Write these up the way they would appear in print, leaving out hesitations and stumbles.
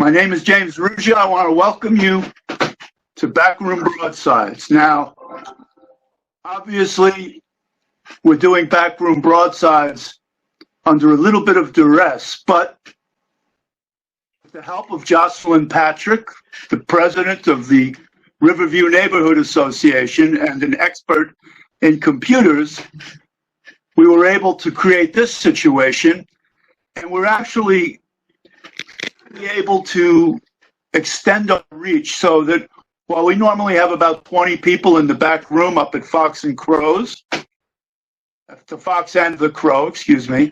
My name is James Ruggia. I want to welcome you to Backroom Broadsides. Now, obviously, we're doing Backroom Broadsides under a little bit of duress, but with the help of Jocelyn Patrick, the president of the Riverview Neighborhood Association and an expert in computers, we were able to create this situation, and we're actually able to extend our reach so that while we normally have about 20 people in the back room up at Fox and Crows, the Fox and the Crow, excuse me,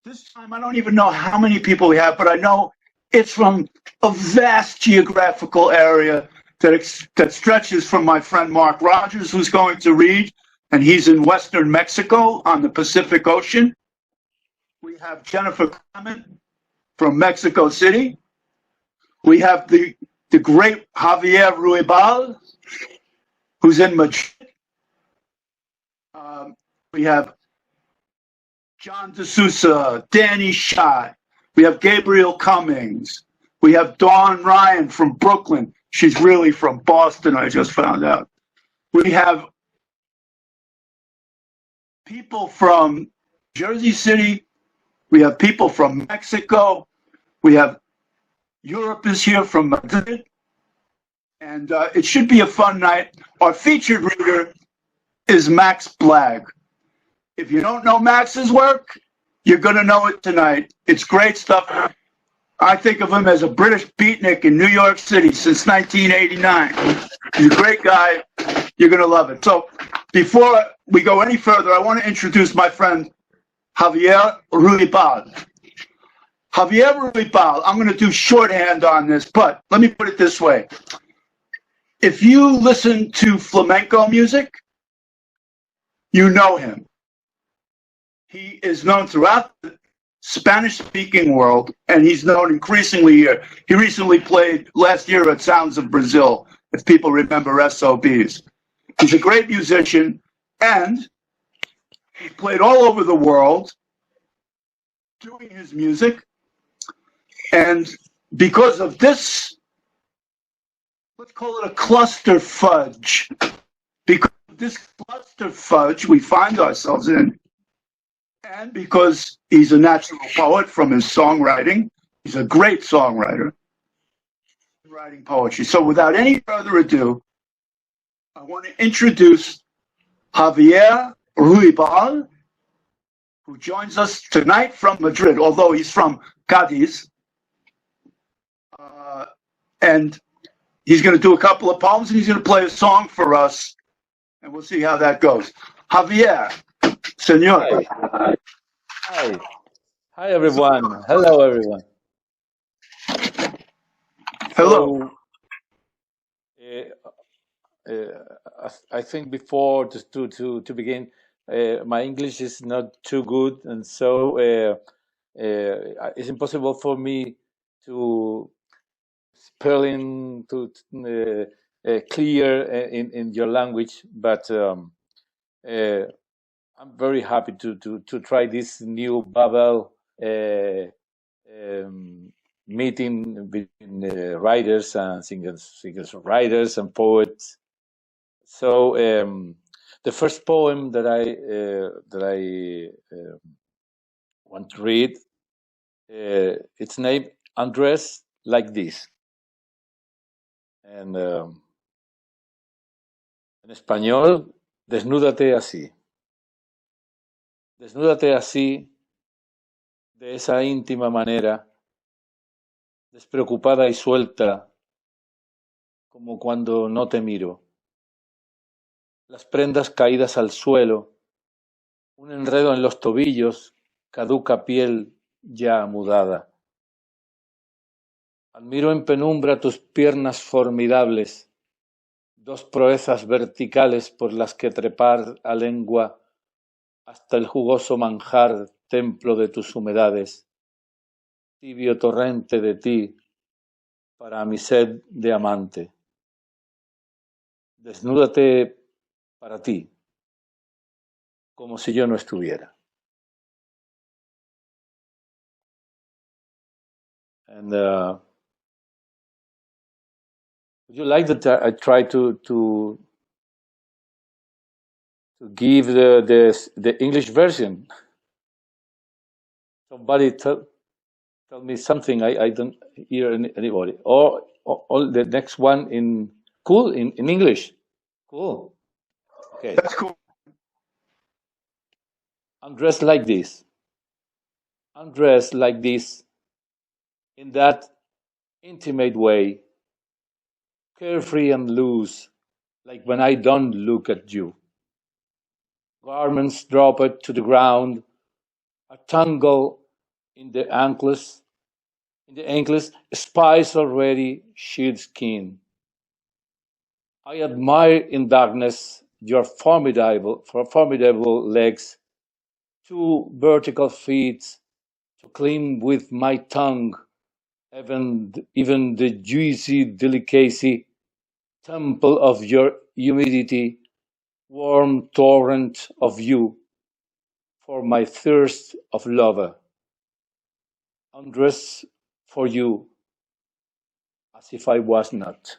this time I don't even know how many people we have, but I know it's from a vast geographical area that stretches from my friend Mark Rogers, who's going to read, and he's in Western Mexico on the Pacific Ocean. We have Jennifer Clement from Mexico City. We have the great Javier Ruibal, who's in Madrid. We have John D'Souza, Danny Shai. We have Gabriel Cummings. We have Dawn Ryan from Brooklyn. She's really from Boston, I just found out. We have people from Jersey City. We have people from Mexico. We have Europe is here from Madrid. And it should be a fun night. Our featured reader is Max Blagg. If you don't know Max's work, you're going to know it tonight. It's great stuff. I think of him as a British beatnik in New York City since 1989. He's a great guy. You're going to love it. So before we go any further, I want to introduce my friend Javier Ruibal. Javier Ruibal, I'm going to do shorthand on this, but let me put it this way. If you listen to flamenco music, you know him. He is known throughout the Spanish-speaking world, and he's known increasingly here. He recently played last year at Sounds of Brazil, if people remember SOBs. He's a great musician, and he played all over the world doing his music. And because of this, let's call it a cluster fudge. Because of this cluster fudge we find ourselves in, and because he's a natural poet from his songwriting, he's a great songwriter, writing poetry. So without any further ado, I want to introduce Javier Ruibal, who joins us tonight from Madrid, although he's from Cadiz. And he's going to do a couple of poems, and he's going to play a song for us, and we'll see how that goes. Javier, senor. Hi. Hi, everyone. Hello, everyone. Hello. I think before to begin, my English is not too good, and so it's impossible for me to spelling to clear in your language. But I'm very happy to try this new Babel meeting between writers and singers, writers and poets. So the first poem that I want to read, it's named "Undress Like This", and en español, "Desnúdate así". Desnúdate así, de esa íntima manera, despreocupada y suelta, como cuando no te miro. Las prendas caídas al suelo, un enredo en los tobillos, caduca piel ya mudada. Admiro en penumbra tus piernas formidables, dos proezas verticales por las que trepar a lengua hasta el jugoso manjar, templo de tus humedades, tibio torrente de ti, para mi sed de amante. Desnúdate para ti, como si yo no estuviera. And would you like that I try to give the English version? Somebody tell me something. I don't hear anybody. Or the next one in cool in English. Cool. Okay. That's cool. I'm dressed like this. I'm dressed like this in that intimate way, carefree and loose, like when I don't look at you. Garments dropped to the ground, a tangle in the ankles, spice already sheath skin. I admire in darkness your formidable legs, two vertical feet to clean with my tongue, even the juicy delicacy, temple of your humidity, warm torrent of you, for my thirst of lover. Undress for you, as if I was not.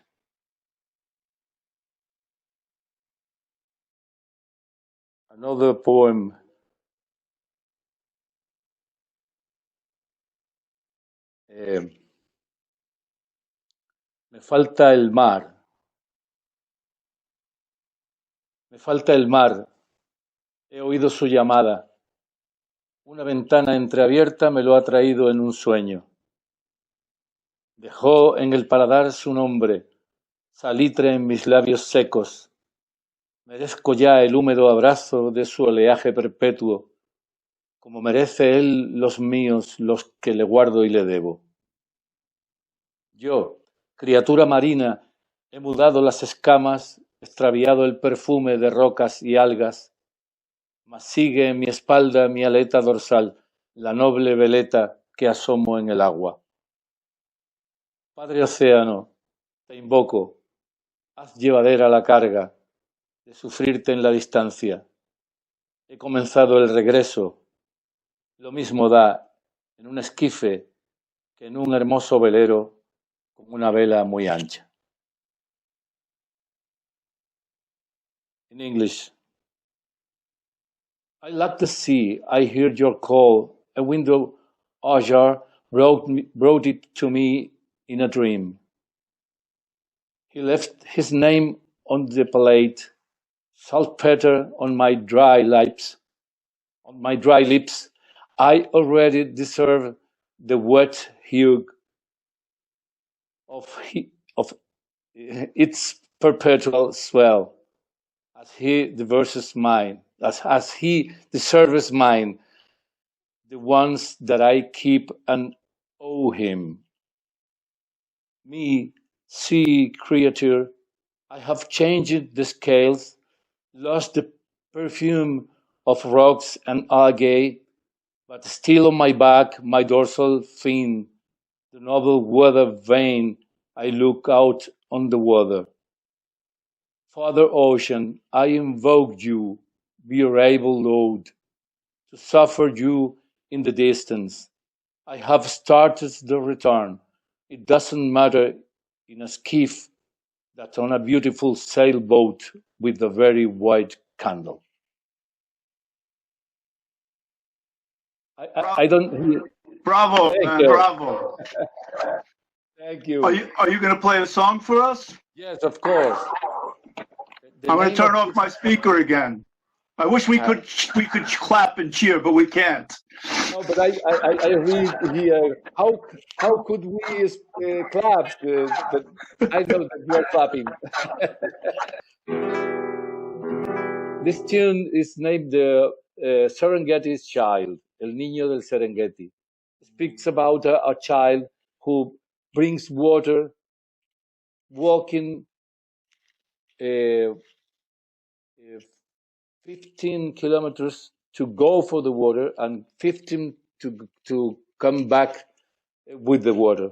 Another poem. eh, Me falta el mar, me falta el mar, he oído su llamada. Una ventana entreabierta me lo ha traído en un sueño. Dejó en el paladar su nombre, salitre en mis labios secos. Merezco ya el húmedo abrazo de su oleaje perpetuo, como merece él los míos, los que le guardo y le debo. Yo, criatura marina, he mudado las escamas, extraviado el perfume de rocas y algas, mas sigue en mi espalda mi aleta dorsal, la noble veleta que asomo en el agua. Padre océano, te invoco, haz llevadera la carga de sufrirte en la distancia. He comenzado el regreso, lo mismo da en un esquife que en un hermoso velero con una vela muy ancha. In English, I like the sea, I heard your call, a window ajar brought it to me in a dream. He left his name on the plate, saltpeter on my dry lips. On my dry lips, I already deserve the wet hue of its perpetual swell, as he deserves mine, as he deserves mine, the ones that I keep and owe him. Me, sea creature, I have changed the scales, lost the perfume of rocks and algae, but still on my back, my dorsal fin, the noble weather vane, I look out on the water. Father Ocean, I invoke you, be your able load, to suffer you in the distance. I have started the return. It doesn't matter in a skiff that on a beautiful sailboat with a very white candle. I don't hear. Bravo, Thank man, you. bravo. Thank you. Are you going to play a song for us? Yes, of course. I'm going to turn off my speaker again. I wish we could clap and cheer, but we can't. No, but I read here. How could we clap? But I know that you are clapping. This tune is named Serengeti's Child, El Niño del Serengeti. It speaks about a child who brings water, walking uh, 15 kilometers to go for the water and 15 to come back with the water.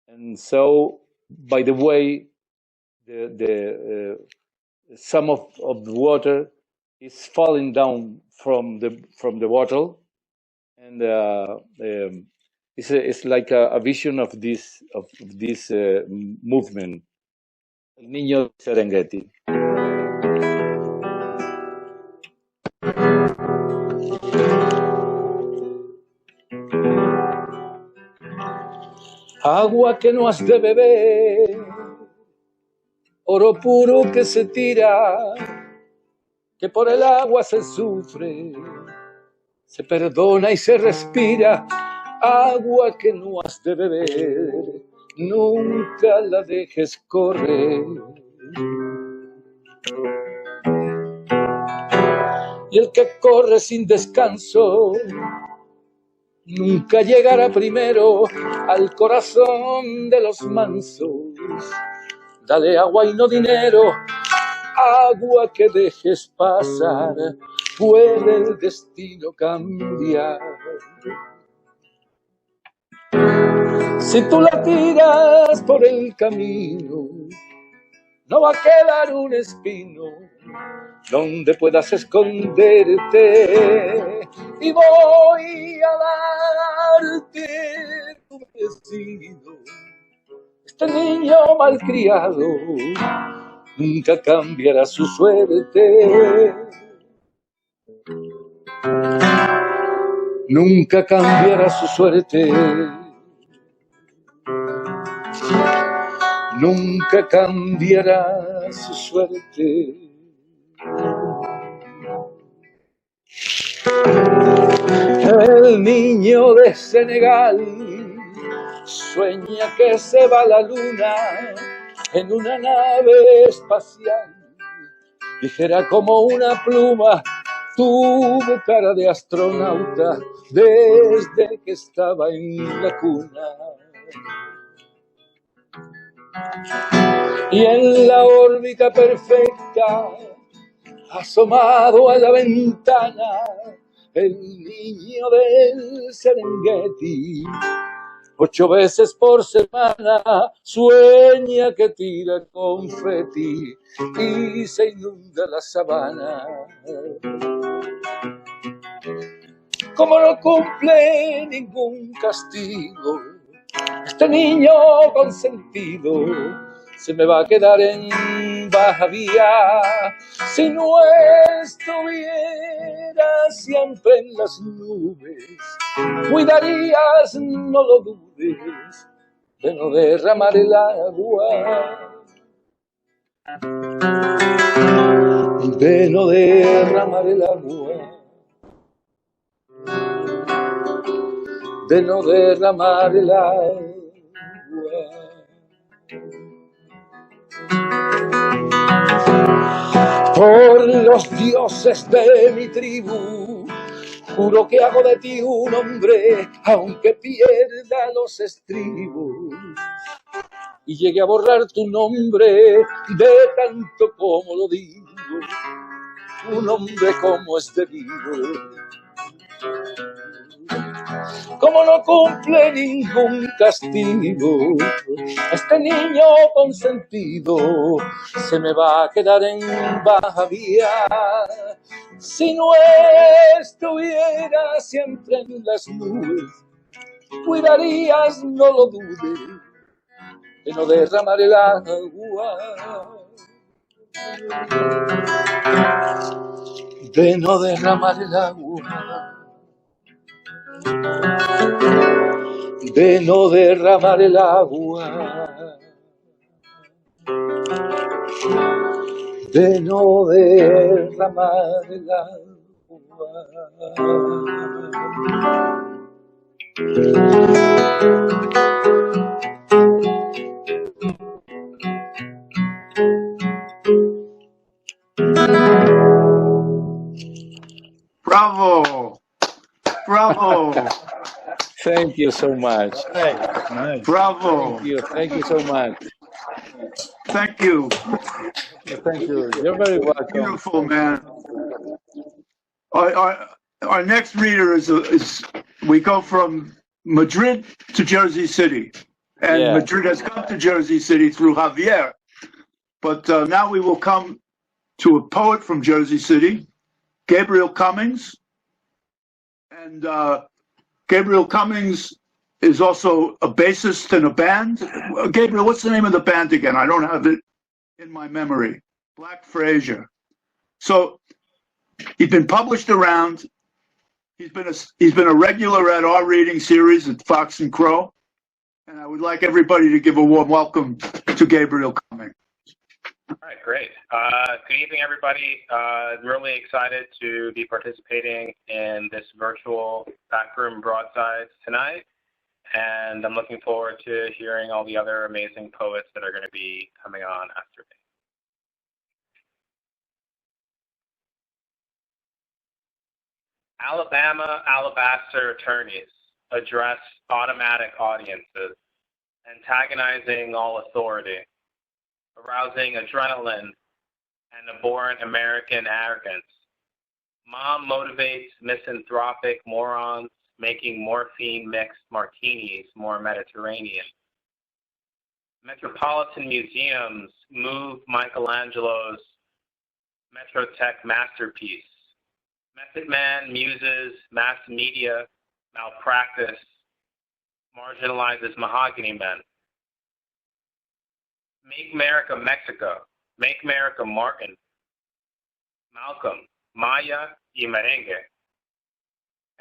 And so, by the way, the some of the water is falling down from the bottle, and It's like a vision of this movement. El niño de Serengeti. Agua que no has de beber, oro puro que se tira, que por el agua se sufre, se perdona y se respira. Agua que no has de beber, nunca la dejes correr. Y el que corre sin descanso nunca llegará primero al corazón de los mansos. Dale agua y no dinero, agua que dejes pasar, puede el destino cambiar. Si tú la tiras por el camino, no va a quedar un espino donde puedas esconderte, y voy a darte tu merecido. Este niño malcriado nunca cambiará su suerte, nunca cambiará su suerte, nunca cambiará su suerte. El niño de Senegal sueña que se va a la luna en una nave espacial, ligera como una pluma, tuvo cara de astronauta desde que estaba en la cuna. Y en la órbita perfecta, asomado a la ventana, el niño del Serengeti, 8 veces por semana sueña que tira confeti y se inunda la sabana. Como no cumple ningún castigo, este niño consentido se me va a quedar en baja vía. Si no estuviera siempre en las nubes, cuidarías, no lo dudes, de no derramar el agua, de no derramar el agua, de no derramar el agua. Por los dioses de mi tribu, juro que hago de ti un hombre, aunque pierda los estribos y llegue a borrar tu nombre de tanto como lo digo, un hombre como es debido. Como no cumple ningún castigo, este niño consentido se me va a quedar en baja vía. Si no estuviera siempre en las nubes, cuidarías, no lo dudes, de no derramar el agua, de no derramar el agua, de no derramar el agua, de no derramar el agua. Bravo! Bravo! Thank you so much. Nice. Bravo! Thank you so much. Thank you. Thank you. You're very welcome. Beautiful, man. Our next reader is we go from Madrid to Jersey City, and yeah. Madrid has come to Jersey City through Javier, but now we will come to a poet from Jersey City, Gabriel Cummings, and Gabriel Cummings is also a bassist in a band. Gabriel, what's the name of the band again? I don't have it in my memory. Black Frazier. So he's been published around. He's been a regular at our reading series at Fox and Crow. And I would like everybody to give a warm welcome to Gabriel Cumming. All right, great. Good evening, everybody. Really excited to be participating in this virtual Backroom Broadsides tonight. And I'm looking forward to hearing all the other amazing poets that are going to be coming on after me. Alabama alabaster attorneys address automatic audiences, antagonizing all authority, arousing adrenaline and abhorrent American arrogance. Mom motivates misanthropic morons, making morphine-mixed martinis more Mediterranean. Metropolitan museums move Michelangelo's Metrotech masterpiece. Method Man muses mass media malpractice, marginalizes mahogany men. Make America Mexico. Make America Martin. Malcolm, Maya y Merengue.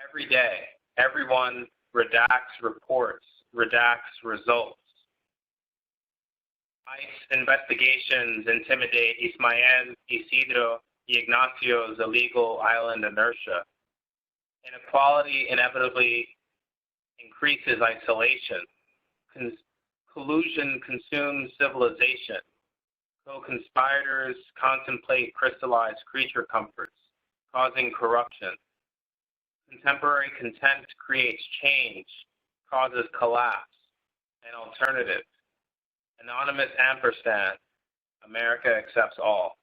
Every day, everyone redacts reports, redacts results. ICE investigations intimidate Ismael, Isidro, y Ignacio's illegal island inertia. Inequality inevitably increases isolation. Collusion consumes civilization. Co-conspirators contemplate crystallized creature comforts, causing corruption. Contemporary content creates change, causes collapse, and alternative. Anonymous ampersand, America accepts all.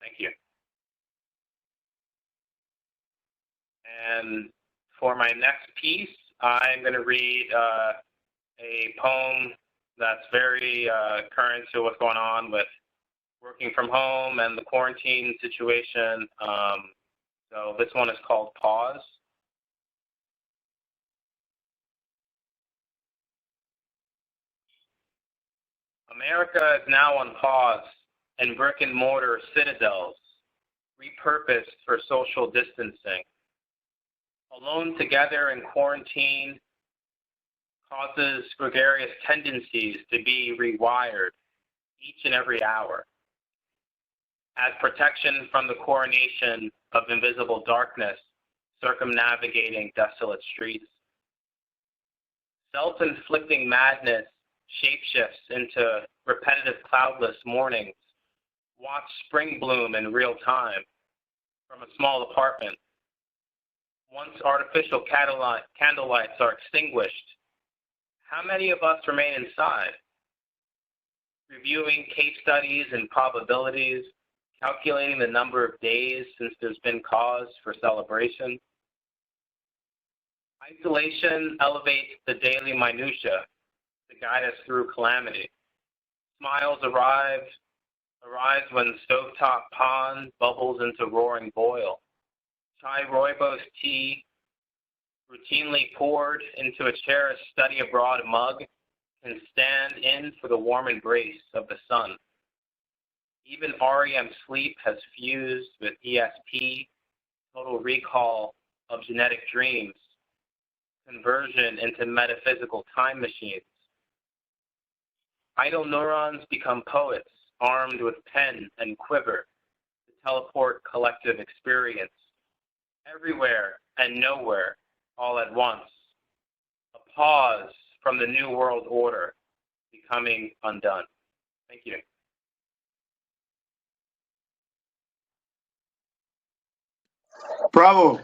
Thank you. And for my next piece, I'm going to read a poem that's very current to what's going on with working from home and the quarantine situation. So this one is called Pause. America is now on pause in brick and mortar citadels, repurposed for social distancing. Alone together in quarantine causes gregarious tendencies to be rewired each and every hour. As protection from the coronation of invisible darkness circumnavigating desolate streets. Self-inflicting madness shapeshifts into repetitive cloudless mornings. Watch spring bloom in real time from a small apartment. Once artificial candlelights are extinguished, how many of us remain inside? Reviewing case studies and probabilities, calculating the number of days since there's been cause for celebration. Isolation elevates the daily minutia to guide us through calamity. Smiles arise when stovetop pond bubbles into roaring boil. Chai rooibos tea, routinely poured into a cherished study abroad mug, can stand in for the warm embrace of the sun. Even REM sleep has fused with ESP, total recall of genetic dreams, conversion into metaphysical time machines. Idle neurons become poets, armed with pen and quiver to teleport collective experience. Everywhere and nowhere, all at once. A pause from the New World Order becoming undone. Thank you. Bravo.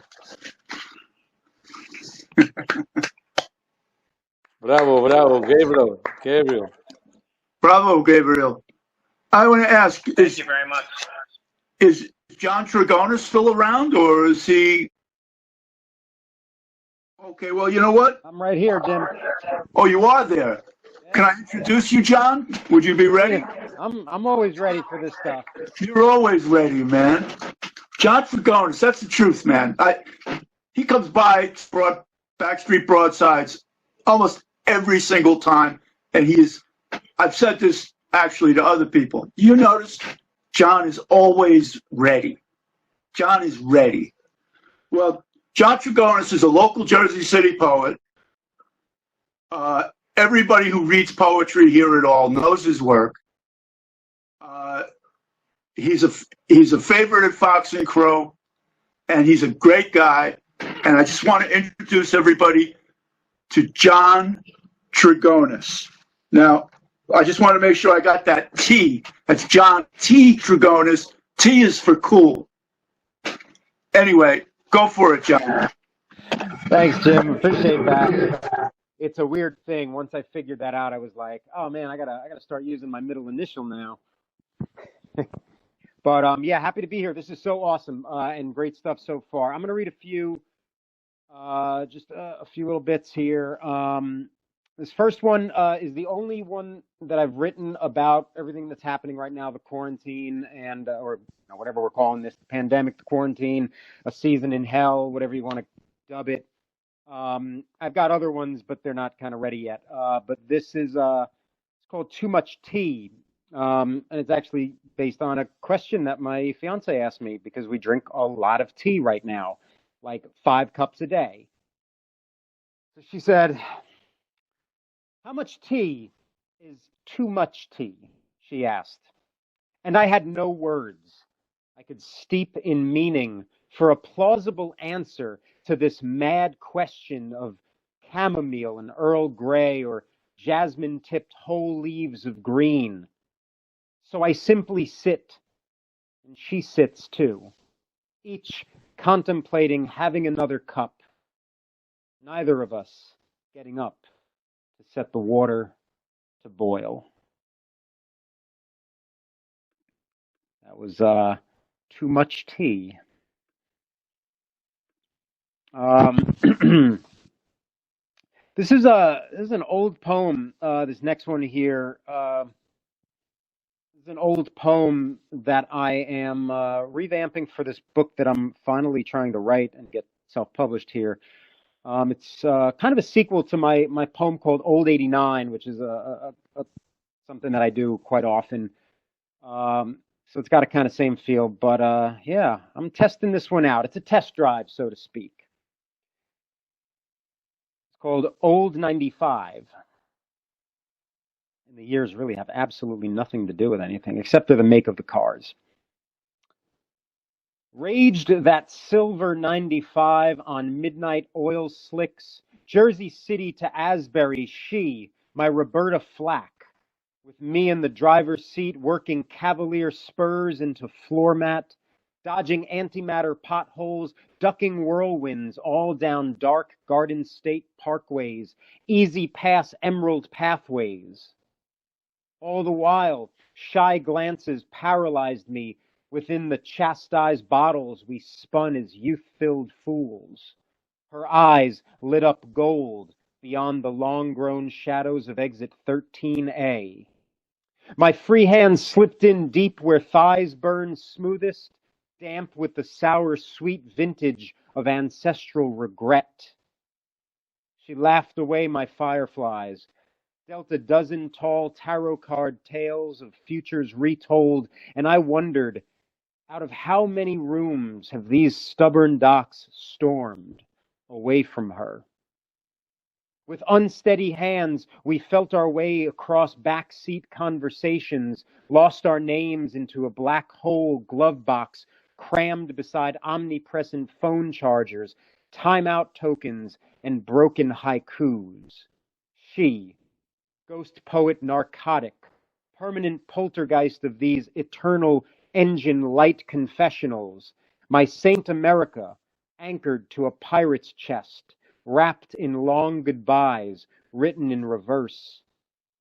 Bravo, Gabriel. Bravo, Gabriel. I want to ask, Thank you very much. Is John Tragona still around, or is he? Okay, well, you know what? I'm right here, Jim. Oh, you are there. Can I introduce you, John? Would you be ready? I'm always ready for this stuff. You're always ready, man. John Tragona, that's the truth, man. He comes by Backstreet Broadsides almost every single time. And I've said this actually to other people. You notice John is always ready. John is ready. Well, John Trigonis is a local Jersey City poet. Everybody who reads poetry here at all knows his work. He's a favorite at Fox and Crow, and he's a great guy. And I just want to introduce everybody to John Trigonis. Now, I just want to make sure I got that T. That's John T. Trigonis. T is for cool. Anyway, go for it, John. Thanks, Jim. Appreciate that. It's a weird thing. Once I figured that out, I was like, oh man, I gotta start using my middle initial now. But yeah, happy to be here. This is so awesome and great stuff so far. I'm gonna read a few, just a few little bits here. This first one is the only one that I've written about everything that's happening right now, the quarantine and or whatever we're calling this, the pandemic, the quarantine, a season in hell, whatever you want to dub it. I've got other ones, but they're not kind of ready yet. But this is it's called Too Much Tea, and it's actually based on a question that my fiance asked me because we drink a lot of tea right now, like 5 cups a day. So she said, "How much tea is too much tea?" she asked. And I had no words I could steep in meaning for a plausible answer to this mad question of chamomile and Earl Grey or jasmine-tipped whole leaves of green. So I simply sit, and she sits too, each contemplating having another cup, neither of us getting up to set the water to boil. That was Too Much Tea. This is an old poem. This next one here is an old poem that I am revamping for this book that I'm finally trying to write and get self-published here. It's kind of a sequel to my poem called Old 89, which is something that I do quite often. So it's got a kind of same feel, but yeah, I'm testing this one out. It's a test drive, so to speak. It's called Old 95. And the years really have absolutely nothing to do with anything, except for the make of the cars. Raged that silver 95 on midnight oil slicks, Jersey City to Asbury, she, my Roberta Flack, with me in the driver's seat working Cavalier spurs into floor mat, dodging antimatter potholes, ducking whirlwinds all down dark Garden State parkways, easy pass emerald pathways. All the while, shy glances paralyzed me within the chastised bottles we spun as youth-filled fools. Her eyes lit up gold beyond the long-grown shadows of exit 13A. My free hand slipped in deep where thighs burned smoothest, damp with the sour, sweet vintage of ancestral regret. She laughed away my fireflies, dealt a dozen tall tarot card tales of futures retold, and I wondered, out of how many rooms have these stubborn docks stormed away from her? With unsteady hands, we felt our way across backseat conversations, lost our names into a black hole glove box crammed beside omnipresent phone chargers, timeout tokens, and broken haikus. She, ghost poet narcotic, permanent poltergeist of these eternal engine light confessionals, my Saint America, anchored to a pirate's chest, wrapped in long goodbyes, written in reverse.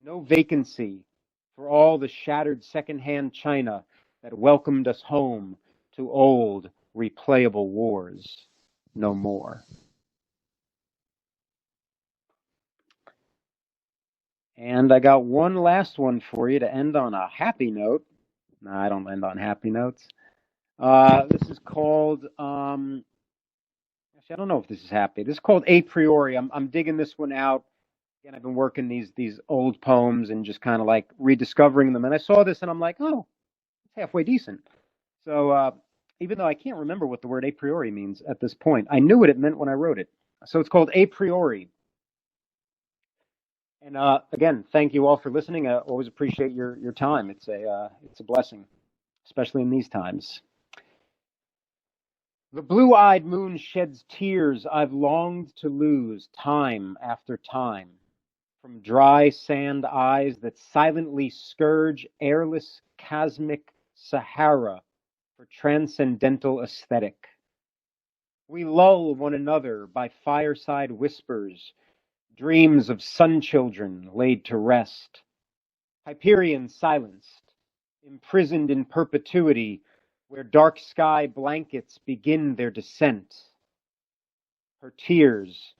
No vacancy for all the shattered second-hand china that welcomed us home to old, replayable wars no more. And I got one last one for you to end on a happy note. No, I don't end on happy notes. This is called, actually, I don't know if this is happy. This is called A Priori. I'm digging this one out. Again, I've been working these old poems and just kind of like rediscovering them. And I saw this and I'm like, oh, it's halfway decent. So even though I can't remember what the word a priori means at this point, I knew what it meant when I wrote it. So it's called A Priori. And again, thank you all for listening. I always appreciate your time. It's a blessing, especially in these times. The blue-eyed moon sheds tears I've longed to lose time after time, from dry sand eyes that silently scourge airless chasmic Sahara for transcendental aesthetic. We lull one another by fireside whispers, dreams of sun children laid to rest, Hyperion silenced, imprisoned in perpetuity, where dark sky blankets begin their descent. Her tears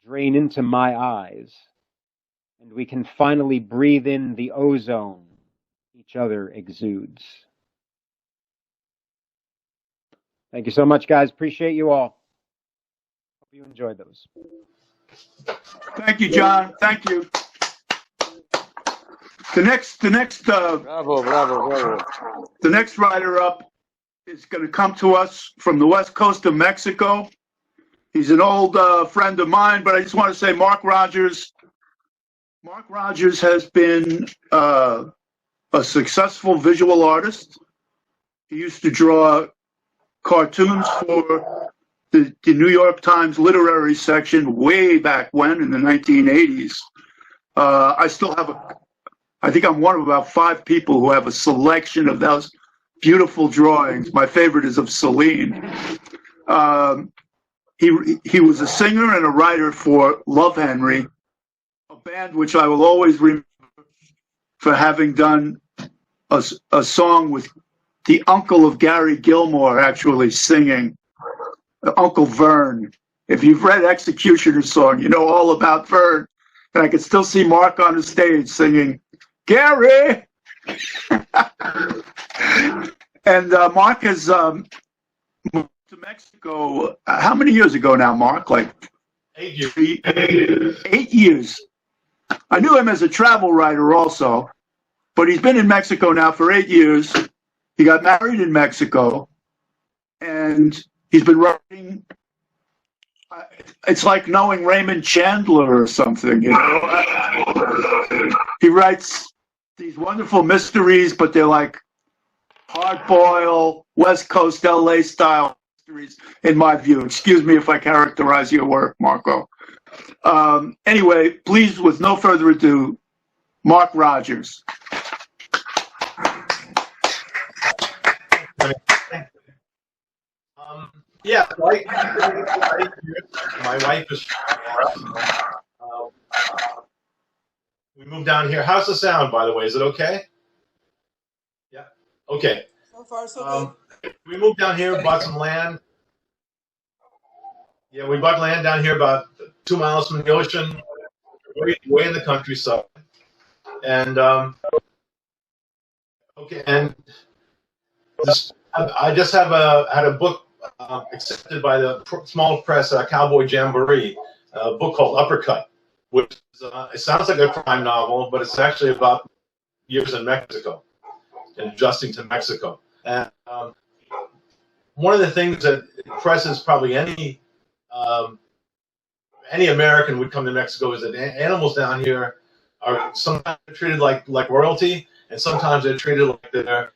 drain into my eyes, and we can finally breathe in the ozone each other exudes. Thank you so much, guys. Appreciate you all. Hope you enjoyed those. Thank you, John. Thank you. The next Bravo. the next writer up is going to come to us from the west coast of Mexico. He's an old friend of mine, but I just want to say Mark Rogers. Mark Rogers has been a successful visual artist. He used to draw cartoons for the New York Times literary section way back when in the 1980s. I think I'm one of about 5 people who have a selection of those beautiful drawings. My favorite is of Celine. He was a singer and a writer for Love Henry, a band which I will always remember for having done a song with the uncle of Gary Gilmore actually singing, Uncle Vern. If you've read Executioner's Song, you know all about Vern. And I can still see Mark on the stage singing, Gary! And Mark has moved to Mexico. How many years ago now, Mark? Like 8 years. 8 years. I knew him as a travel writer also, but he's been in Mexico now for 8 years. He got married in Mexico, and he's been writing. It's like knowing Raymond Chandler or something, you know. He writes these wonderful mysteries, but they're like hard-boiled, West Coast LA style mysteries, in my view. Excuse me if I characterize your work, Marco. Anyway, please, with no further ado, Mark Rogers. Yeah, my wife is. We moved down here. How's the sound, by the way? Is it okay? Yeah. Okay. So far, so good. We moved down here, bought some land. Yeah, we bought land down here about 2 miles from the ocean, way in the countryside. And okay, and I just had a book accepted by the small press, Cowboy Jamboree, a book called Uppercut, which is, it sounds like a crime novel, but it's actually about years in Mexico and adjusting to Mexico. And one of the things that impresses probably any American would come to Mexico is that animals down here are sometimes treated like royalty, and sometimes they're treated like they're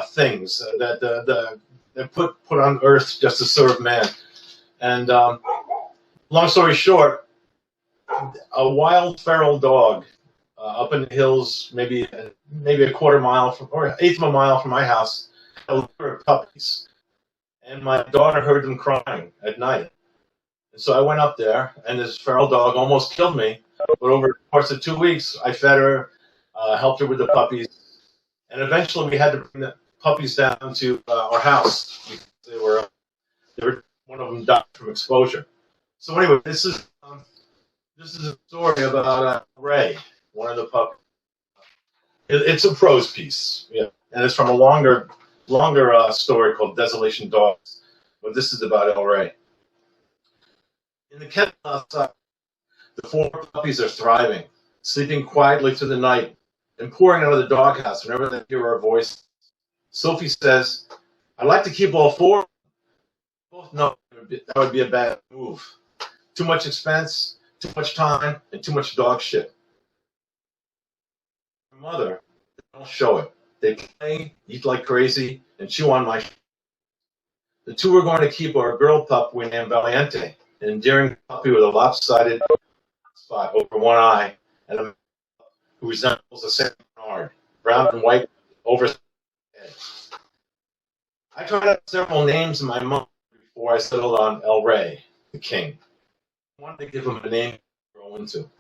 things that they're put on earth just to serve man. And long story short, a wild feral dog up in the hills, maybe a quarter mile or eighth of a mile from my house, had a litter of puppies. And my daughter heard them crying at night. And so I went up there, and this feral dog almost killed me. But over the course of 2 weeks, I fed her, helped her with the puppies, and eventually we had to bring the puppies down to our house because they were one of them died from exposure. So anyway, this is a story about Ray, one of the puppies. It's a prose piece, yeah, and it's from a longer story called Desolation Dogs, but this is about El Ray. In the kennel outside, The 4 puppies are thriving, sleeping quietly through the night, and pouring out of the doghouse whenever they hear our voice. Sophie says, "I'd like to keep all 4. Both know that would be a bad move. Too much expense, too much time, and too much dog shit." My mother, they don't show it. They play, eat like crazy, and chew on my shit. The 2 we're going to keep are a girl pup we named Valiente, an endearing puppy with a lopsided spot over one eye, and a who resembles a Saint Bernard, brown and white over his head. I tried out several names in my mind before I settled on El Rey, the king. I wanted to give him a name to grow into. In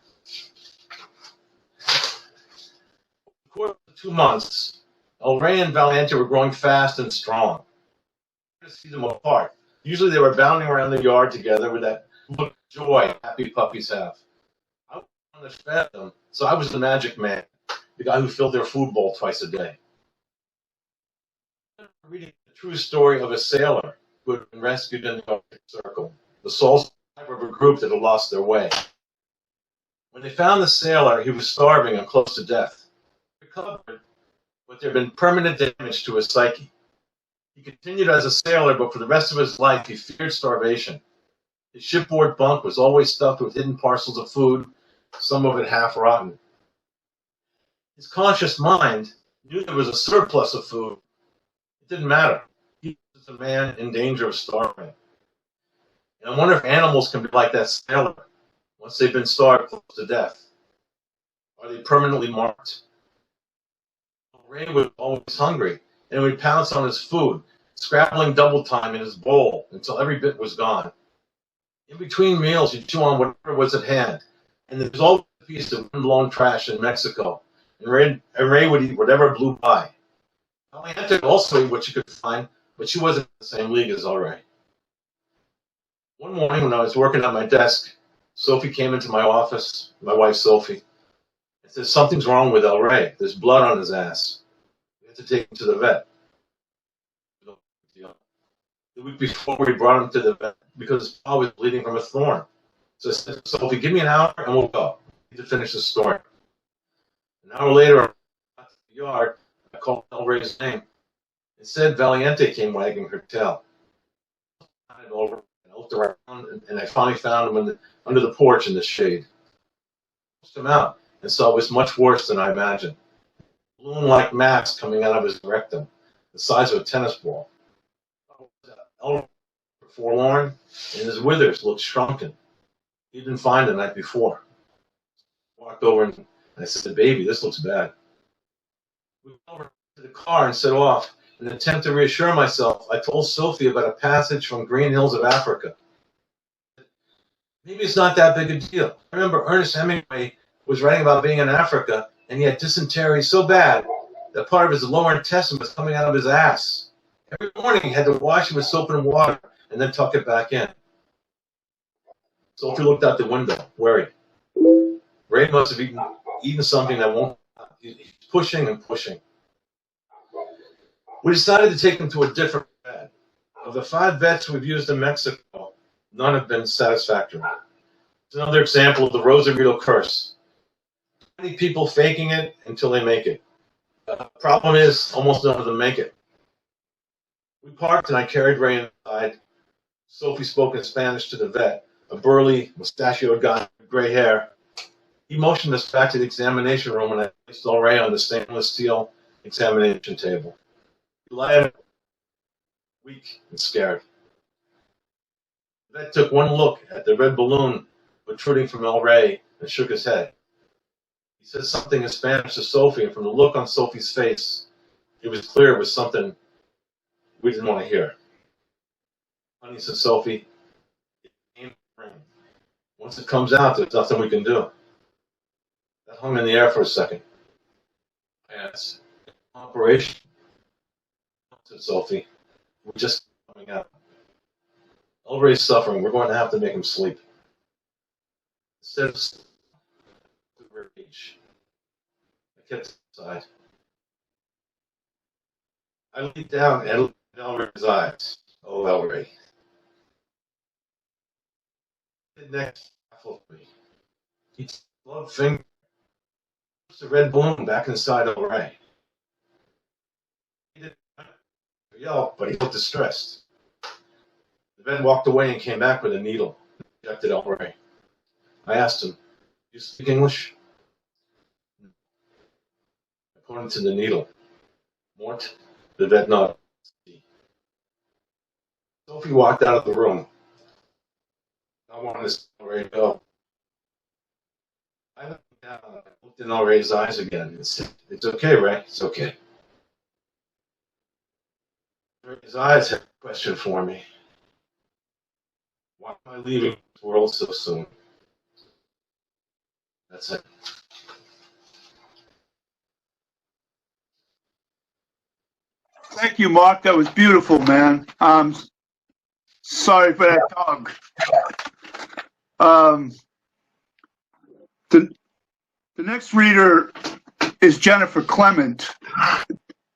the course of 2 months, El Rey and Valiente were growing fast and strong. I could see them apart. Usually they were bounding around the yard together with that look of joy happy puppies have. I was the one that fed them, so I was the magic man, the guy who filled their food bowl twice a day. I remember reading the true story of a sailor who had been rescued in the Arctic Circle, the sole survivor of a group that had lost their way. When they found the sailor, he was starving and close to death. He recovered, but there had been permanent damage to his psyche. He continued as a sailor, but for the rest of his life, he feared starvation. His shipboard bunk was always stuffed with hidden parcels of food, some of it half rotten. His conscious mind knew there was a surplus of food. It didn't matter. He was a man in danger of starving. And I wonder if animals can be like that sailor once they've been starved close to death. Are they permanently marked? Ray was always hungry, and would pounce on his food, scrabbling double time in his bowl until every bit was gone. In between meals, he'd chew on whatever was at hand, and there was always a piece of windblown trash in Mexico, and Ray would eat whatever blew by. Valiente also ate what she could find, but she wasn't in the same league as El Rey. One morning when I was working at my desk, Sophie came into my office, my wife Sophie, and said, "Something's wrong with El Rey. There's blood on his ass. We have to take him to the vet." The week before, we brought him to the vet because his paw was bleeding from a thorn. So I said, "Sophie, give me an hour and we'll go. I need to finish the story." An hour later, I got to the yard. I called El Rey's name. It said Valiente came wagging her tail. I went over and looked around, and I finally found him under the porch in the shade. I pushed him out and saw it was much worse than I imagined. Balloon-like mass coming out of his rectum, the size of a tennis ball. El Rey was forlorn, and his withers looked shrunken. He didn't find the night before. I walked over and I said, "Baby, this looks bad." We went over to the car and set off. In an attempt to reassure myself, I told Sophie about a passage from Green Hills of Africa. Maybe it's not that big a deal. I remember Ernest Hemingway was writing about being in Africa, and he had dysentery so bad that part of his lower intestine was coming out of his ass. Every morning he had to wash it with soap and water and then tuck it back in. Sophie looked out the window, worried. Ray must have eaten something that won't. He's pushing and pushing. We decided to take him to a different vet. Of the 5 vets we've used in Mexico, none have been satisfactory. It's another example of the Rosarito curse. Many people faking it until they make it. The problem is, almost none of them make it. We parked and I carried Ray inside. Sophie spoke in Spanish to the vet, a burly, mustachioed guy with gray hair. He motioned us back to the examination room and I placed El Rey on the stainless steel examination table. He lay weak and scared. The vet took one look at the red balloon protruding from El Rey and shook his head. He said something in Spanish to Sophie, and from the look on Sophie's face, it was clear it was something we didn't want to hear. "Honey," said Sophie, "it came to the ring. Once it comes out, there's nothing we can do." That hung in the air for a second. I asked, "Operation?" said Sophie. "We're just coming out. El Rey's suffering. We're going to have to make him sleep." Instead of sleep, rage, I kept inside. I leaned down and looked at El Rey's eyes. Oh, El Rey. The next baffled me. He took a gloved finger, puts the red balloon back inside El Rey. He didn't yell, but he looked distressed. The vet walked away and came back with a needle. Injected El Rey. I asked him, "You speak English?" I pointed to the needle. Mort, the vet nodded. Sophie walked out of the room. I wanted to see El Rey go. I looked down. I looked in El Rey's eyes again and said, "It's okay, Ray. It's okay." His eyes had a question for me. Why am I leaving this world so soon? That's it. Thank you, Mark. That was beautiful, man. Sorry for that dog. The next reader is Jennifer Clement.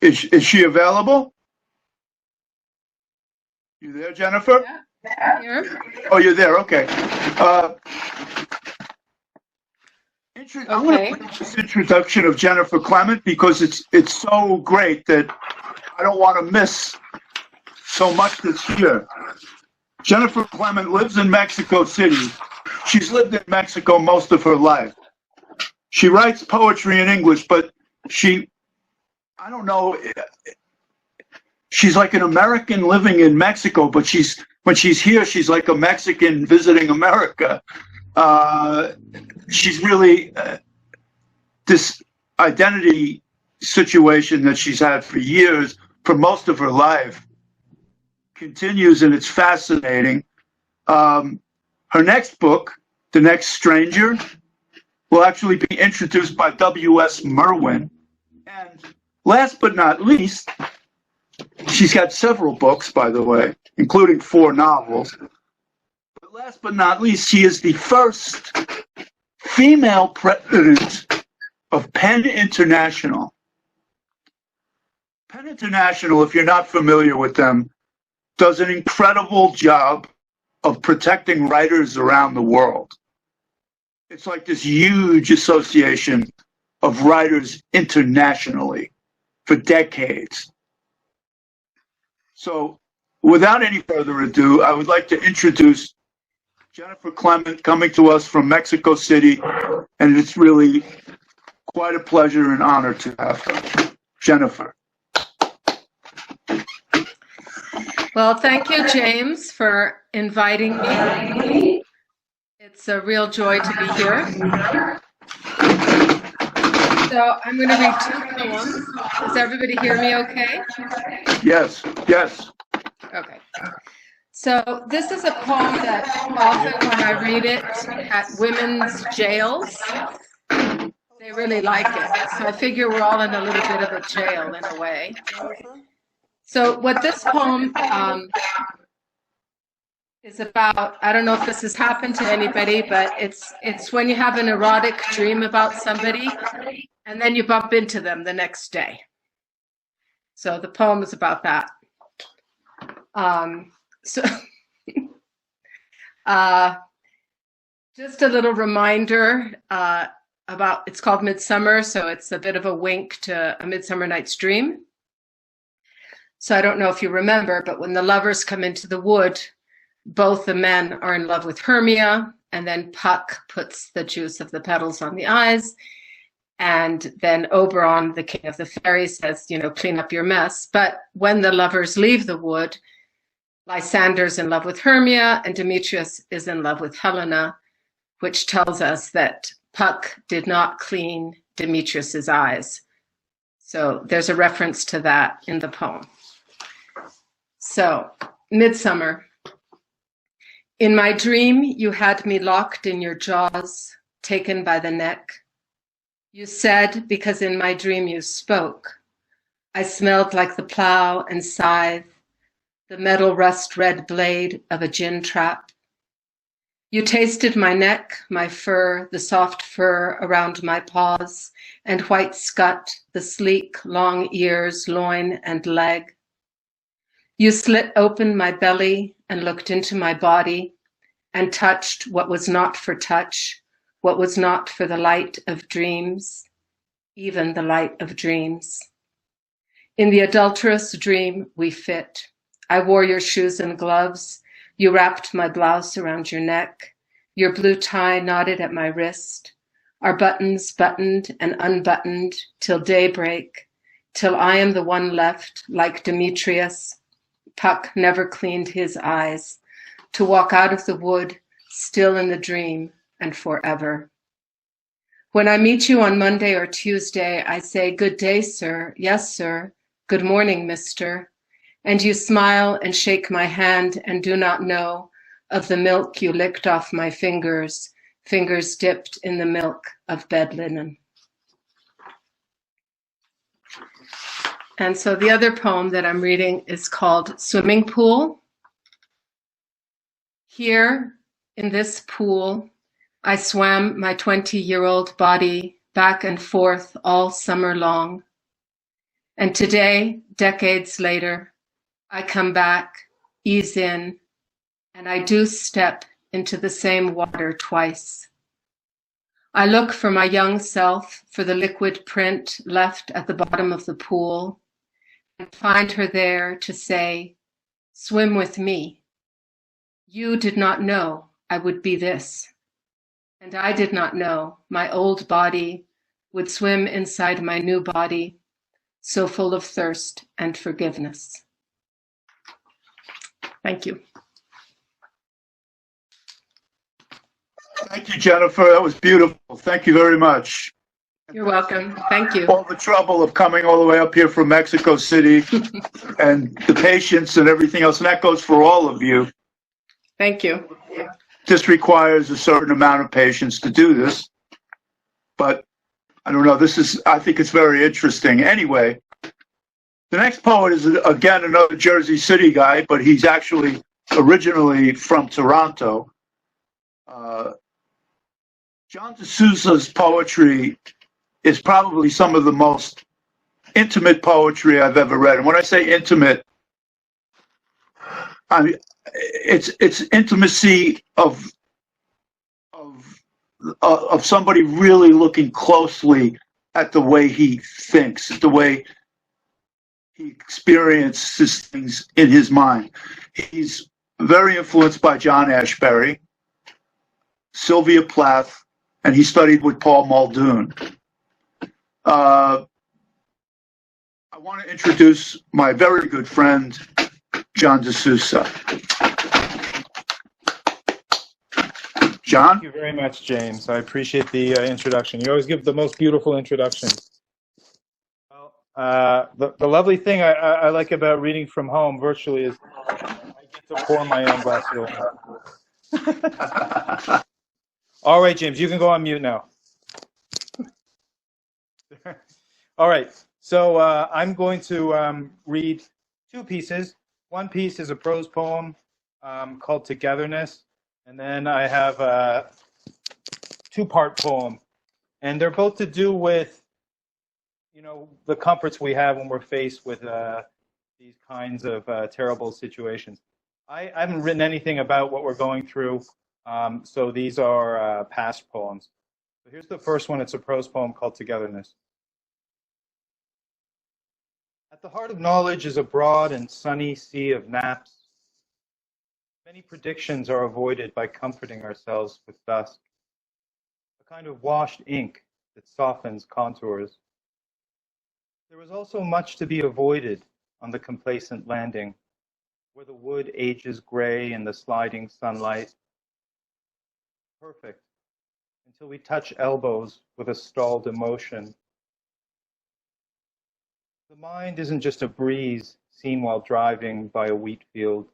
Is she available? You there, Jennifer? Yeah, here. Oh, you're there. Okay. I'm going to put this introduction of Jennifer Clement because it's so great that I don't want to miss so much that's here. Jennifer Clement lives in Mexico City. She's lived in Mexico most of her life. She writes poetry in English, but I don't know, she's like an American living in Mexico, but when she's here, she's like a Mexican visiting America. She's really this identity situation that she's had for years, for most of her life, continues, and it's fascinating. Her next book, The Next Stranger, will actually be introduced by W.S. Merwin. And last but not least, she's got several books, by the way, including 4 novels. But last but not least, she is the first female president of PEN International. PEN International, if you're not familiar with them, does an incredible job of protecting writers around the world. It's like this huge association of writers internationally for decades. So without any further ado, I would like to introduce Jennifer Clement, coming to us from Mexico City, and it's really quite a pleasure and honor to have her. Jennifer. Well, thank you, James, for inviting me. It's a real joy to be here. So I'm going to read 2 poems. Does everybody hear me okay? Yes, yes. Okay. So this is a poem that often when I read it at women's jails, they really like it. So I figure we're all in a little bit of a jail in a way. So what this poem is about, I don't know if this has happened to anybody, but it's when you have an erotic dream about somebody and then you bump into them the next day. So the poem is about that. Just a little reminder about, it's called Midsummer, so it's a bit of a wink to A Midsummer Night's Dream. So I don't know if you remember, but when the lovers come into the wood, both the men are in love with Hermia, and then Puck puts the juice of the petals on the eyes, and then Oberon, the king of the fairies, says, clean up your mess. But when the lovers leave the wood, Lysander's in love with Hermia, and Demetrius is in love with Helena, which tells us that Puck did not clean Demetrius's eyes. So there's a reference to that in the poem. So, Midsummer. In my dream, you had me locked in your jaws, taken by the neck. You said, because in my dream you spoke, I smelled like the plow and scythe, the metal rust-red blade of a gin trap. You tasted my neck, my fur, the soft fur around my paws, and white scut, the sleek, long ears, loin, and leg. You slit open my belly and looked into my body and touched what was not for touch, what was not for the light of dreams, even the light of dreams. In the adulterous dream we fit. I wore your shoes and gloves. You wrapped my blouse around your neck. Your blue tie knotted at my wrist. Our buttons buttoned and unbuttoned till daybreak, till I am the one left, like Demetrius. Puck never cleaned his eyes, to walk out of the wood, still in the dream and forever. When I meet you on Monday or Tuesday, I say, "Good day, sir. Yes, sir. Good morning, mister." And you smile and shake my hand and do not know of the milk you licked off my fingers, fingers dipped in the milk of bed linen. And so the other poem that I'm reading is called Swimming Pool. Here in this pool, I swam my 20-year-old body back and forth all summer long. And today, decades later, I come back, ease in, and I do step into the same water twice. I look for my young self, for the liquid print left at the bottom of the pool, and find her there to say, "Swim with me. You did not know I would be this. And I did not know my old body would swim inside my new body, so full of thirst and forgiveness." Thank you. Thank you, Jennifer. That was beautiful. Thank you very much. You're welcome. Thank you. All the trouble of coming all the way up here from Mexico City and the patience and everything else. And that goes for all of you. Thank you. This requires a certain amount of patience to do this. But I don't know. I think it's very interesting. Anyway, the next poet is, again, another Jersey City guy, but he's actually originally from Toronto. John D'Souza's poetry is probably some of the most intimate poetry I've ever read. And when I say intimate, I mean it's intimacy of somebody really looking closely at the way he thinks, the way he experiences things in his mind. He's very influenced by John Ashbery, Sylvia Plath, and he studied with Paul Muldoon. I want to introduce my very good friend, John D'Souza. John? Thank you very much, James. I appreciate the introduction. You always give the most beautiful introductions. Well, the lovely thing I like about reading from home virtually is I get to pour my own glass of water. All right, James, you can go on mute now. All right, so I'm going to read two pieces. One piece is a prose poem called Togetherness, and then I have a two-part poem. And they're both to do with, the comforts we have when we're faced with these kinds of terrible situations. I haven't written anything about what we're going through, so these are past poems. So here's the first one. It's a prose poem called Togetherness. At the heart of knowledge is a broad and sunny sea of naps. Many predictions are avoided by comforting ourselves with dusk, a kind of washed ink that softens contours. There is also much to be avoided on the complacent landing, where the wood ages gray in the sliding sunlight. Perfect, until we touch elbows with a stalled emotion. The mind isn't just a breeze seen while driving by a wheat field.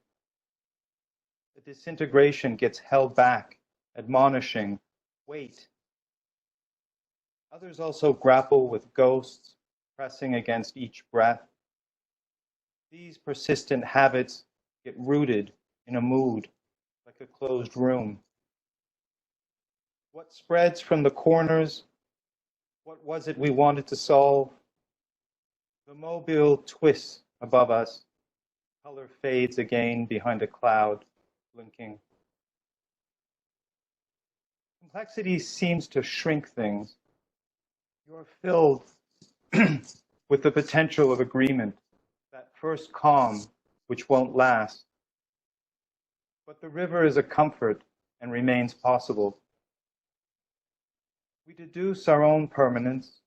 The disintegration gets held back, admonishing, wait. Others also grapple with ghosts pressing against each breath. These persistent habits get rooted in a mood, like a closed room. What spreads from the corners? What was it we wanted to solve? The mobile twists above us. Color fades again behind a cloud, blinking. complexity seems to shrink things, you are filled with the potential of agreement, that first calm which won't last. But the river is a comfort and remains possible. We deduce our own permanence.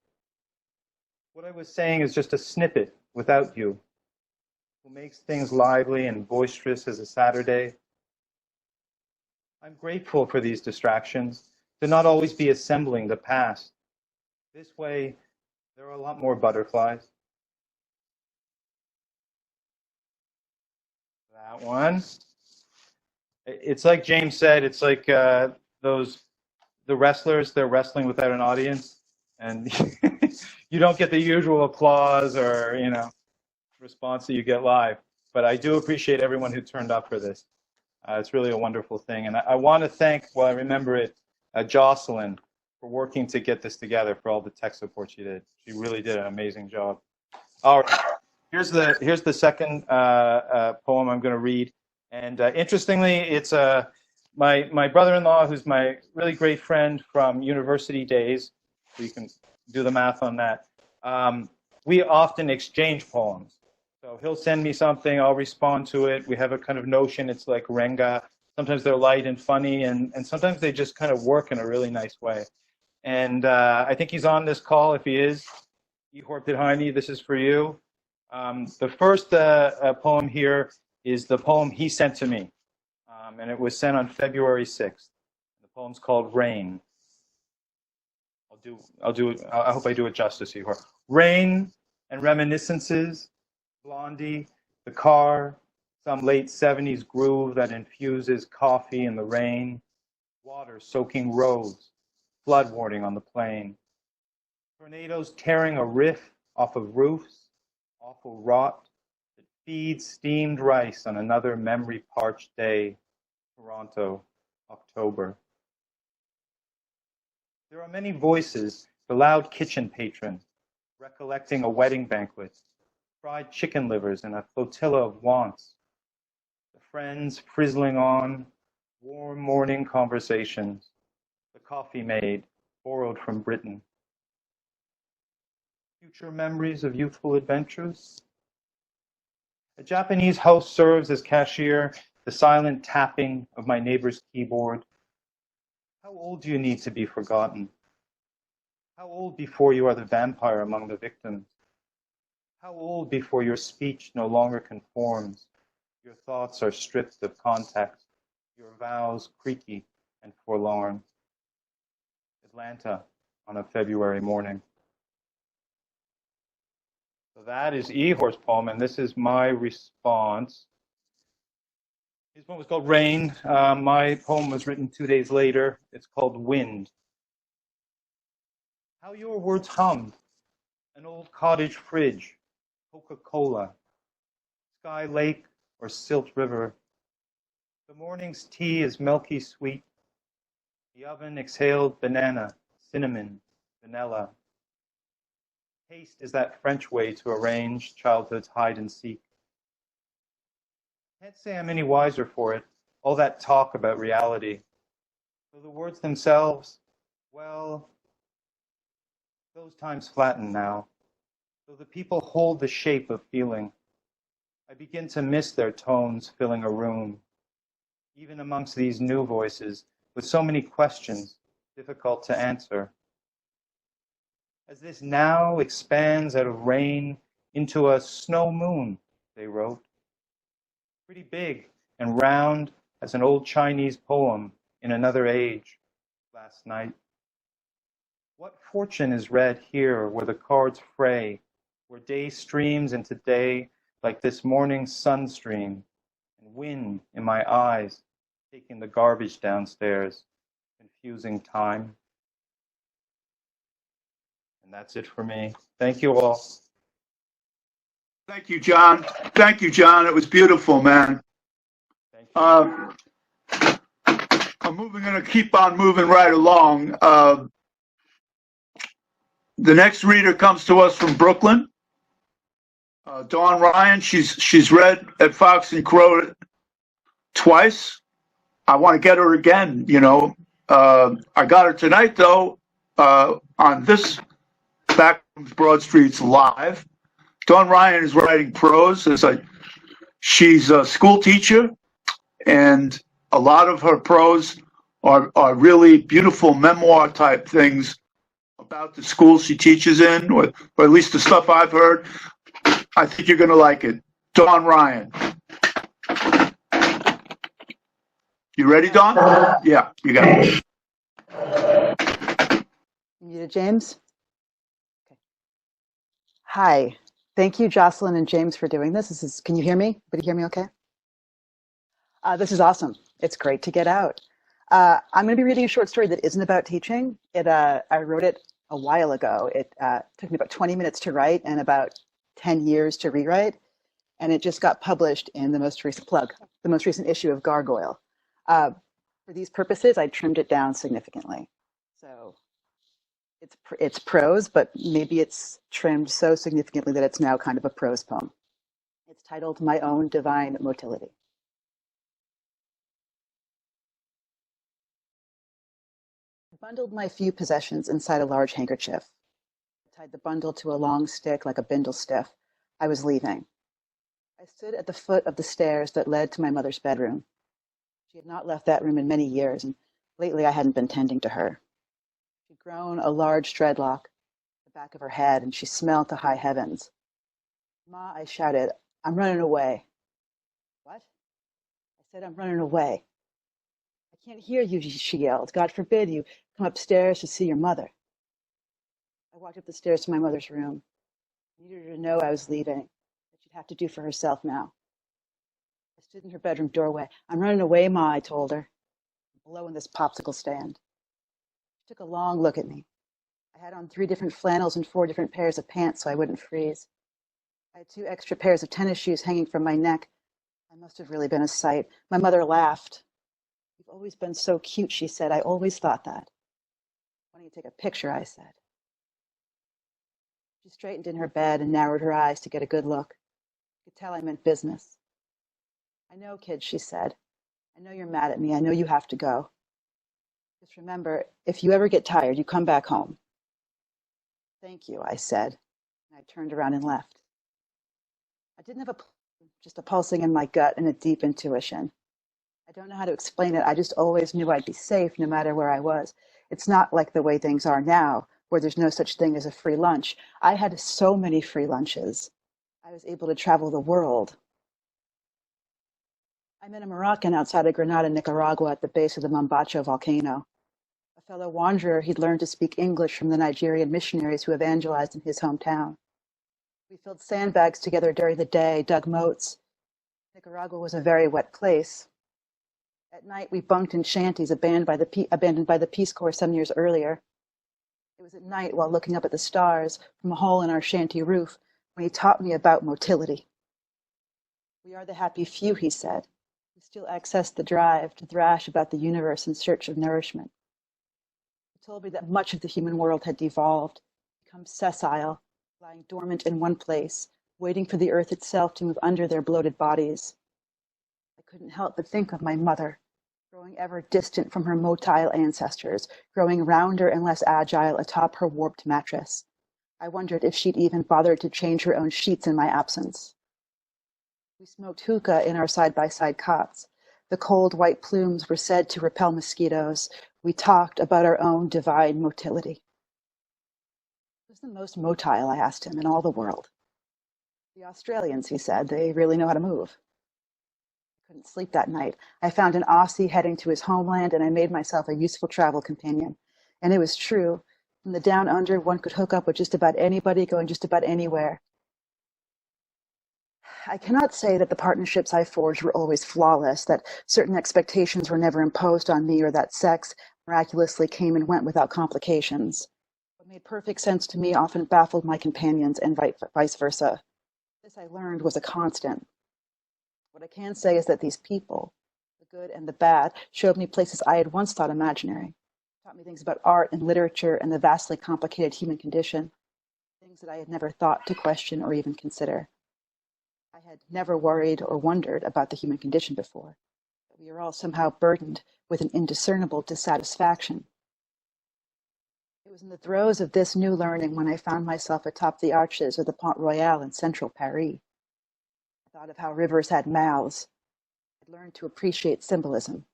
What I was saying is just a snippet without you, who makes things lively and boisterous as a Saturday. I'm grateful for these distractions, to not always be assembling the past. This way, there are a lot more butterflies. That one. It's like James said, it's like the wrestlers, they're wrestling without an audience, and you don't get the usual applause or, response that you get live. But I do appreciate everyone who turned up for this. It's really a wonderful thing. And I want to thank, while I remember it, Jocelyn for working to get this together, for all the tech support she did. She really did an amazing job. All right, here's the second poem I'm going to read. And interestingly, it's my brother-in-law, who's my really great friend from university days. So you can do the math on that. We often exchange poems. So he'll send me something, I'll respond to it. We have a kind of notion, it's like Renga. Sometimes they're light and funny, and sometimes they just kind of work in a really nice way. And I think he's on this call. If he is, Ihor Pidhaini, this is for you. The first poem here is the poem he sent to me, and it was sent on February 6th. The poem's called Rain. I hope I do it justice, Ihor. Rain and reminiscences, Blondie, the car, some late 70s groove that infuses coffee in the rain, water soaking roads, flood warning on the plain, tornadoes tearing a riff off of roofs, awful rot that feeds steamed rice on another memory-parched day, Toronto, October. There are many voices, the loud kitchen patron, recollecting a wedding banquet, fried chicken livers and a flotilla of wants, the friends frizzling on, warm morning conversations, the coffee maid borrowed from Britain. Future memories of youthful adventures. A Japanese host serves as cashier, the silent tapping of my neighbor's keyboard. How old do you need to be forgotten? How old before you are the vampire among the victims? How old before your speech no longer conforms? Your thoughts are stripped of context, your vows creaky and forlorn. Atlanta on a February morning. So that is Ihor's poem, and this is my response. His poem was called Rain. My poem was written 2 days later. It's called Wind. How your words hummed. An old cottage fridge, Coca-Cola, Sky Lake or Silt River. The morning's tea is milky sweet. The oven exhaled banana, cinnamon, vanilla. Taste is that French way to arrange childhood's hide and seek. Can't say I'm any wiser for it, all that talk about reality. So the words themselves, well, those times flatten now. So the people hold the shape of feeling. I begin to miss their tones filling a room, even amongst these new voices, with so many questions difficult to answer. As this now expands out of rain into a snow moon, they wrote. Pretty big and round as an old Chinese poem in another age last night. What fortune is read here where the cards fray, where day streams into day like this morning's sun stream, and wind in my eyes taking the garbage downstairs, confusing time. And that's it for me. Thank you all. Thank you, John. Thank you, John. It was beautiful, man. Thank you. I'm going to keep on moving right along. The next reader comes to us from Brooklyn. Dawn Ryan. She's read at Fox and Crow twice. I want to get her again, I got her tonight, though, on this Backroom Broadsides Live. Dawn Ryan is writing prose. She's a school teacher, and a lot of her prose are really beautiful memoir type things about the school she teaches in, or at least the stuff I've heard. I think you're going to like it. Dawn Ryan. You ready, Dawn? Yeah, you got it. You muted, James? Okay. Hi. Thank you, Jocelyn and James, for doing this. Can you hear me? Everybody hear me okay? This is awesome. It's great to get out. I'm going to be reading a short story that isn't about teaching. I wrote it a while ago. It took me about 20 minutes to write and about 10 years to rewrite. And it just got published in the most recent issue of Gargoyle. For these purposes, I trimmed it down significantly. So it's prose, but maybe it's trimmed so significantly that it's now kind of a prose poem. It's titled My Own Divine Motility. I bundled my few possessions inside a large handkerchief. I tied the bundle to a long stick like a bindle stiff. I was leaving. I stood at the foot of the stairs that led to my mother's bedroom. She had not left that room in many years, and lately I hadn't been tending to her. She'd grown a large dreadlock at the back of her head, and she smelled to high heavens. Ma, I shouted, I'm running away. What? I said, I'm running away. I can't hear you, she yelled. God forbid you come upstairs to see your mother. I walked up the stairs to my mother's room. I needed her to know I was leaving, that she'd have to do for herself now. I stood in her bedroom doorway. I'm running away, Ma, I told her. I'm below in this popsicle stand. She took a long look at me. I had on 3 different flannels and 4 different pairs of pants so I wouldn't freeze. I had 2 extra pairs of tennis shoes hanging from my neck. I must have really been a sight. My mother laughed. You've always been so cute, she said. I always thought that. Why don't you take a picture, I said. She straightened in her bed and narrowed her eyes to get a good look. You could tell I meant business. I know, kid, she said. I know you're mad at me. I know you have to go. Just remember, if you ever get tired, you come back home. Thank you, I said, and I turned around and left. I didn't have just a pulsing in my gut and a deep intuition. I don't know how to explain it. I just always knew I'd be safe no matter where I was. It's not like the way things are now, where there's no such thing as a free lunch. I had so many free lunches. I was able to travel the world. I met a Moroccan outside of Granada, Nicaragua, at the base of the Mombacho volcano. A fellow wanderer, he'd learned to speak English from the Nigerian missionaries who evangelized in his hometown. We filled sandbags together during the day, dug moats. Nicaragua was a very wet place. At night, we bunked in shanties abandoned by the Peace Corps some years earlier. It was at night, while looking up at the stars from a hole in our shanty roof, when he taught me about motility. We are the happy few, he said, who still access the drive to thrash about the universe in search of nourishment. He told me that much of the human world had devolved, become sessile, lying dormant in one place, waiting for the earth itself to move under their bloated bodies. I couldn't help but think of my mother, growing ever distant from her motile ancestors, growing rounder and less agile atop her warped mattress. I wondered if she'd even bothered to change her own sheets in my absence. We smoked hookah in our side-by-side cots. The cold white plumes were said to repel mosquitoes. We talked about our own divine motility. Who's the most motile, I asked him, in all the world? The Australians, he said. They really know how to move. I couldn't sleep that night. I found an Aussie heading to his homeland, and I made myself a useful travel companion. And it was true. From the down under, one could hook up with just about anybody going just about anywhere. I cannot say that the partnerships I forged were always flawless, that certain expectations were never imposed on me, or that sex miraculously came and went without complications. What made perfect sense to me often baffled my companions, and vice versa. This, I learned, was a constant. What I can say is that these people, the good and the bad, showed me places I had once thought imaginary, taught me things about art and literature and the vastly complicated human condition, things that I had never thought to question or even consider. I had never worried or wondered about the human condition before. that we are all somehow burdened with an indiscernible dissatisfaction. It was in the throes of this new learning when I found myself atop the arches of the Pont Royal in central Paris. I thought of how rivers had mouths. I'd learned to appreciate symbolism.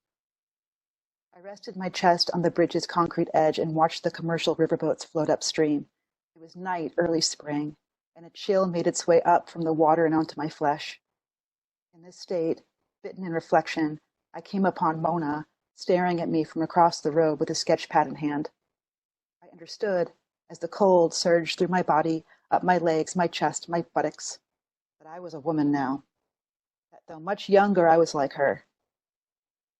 I rested my chest on the bridge's concrete edge and watched the commercial riverboats float upstream. It was night, early spring, and a chill made its way up from the water and onto my flesh. In this state, bitten in reflection, I came upon Mona, staring at me from across the road with a sketch pad in hand. I understood, as the cold surged through my body, up my legs, my chest, my buttocks, that I was a woman now. That though much younger, I was like her.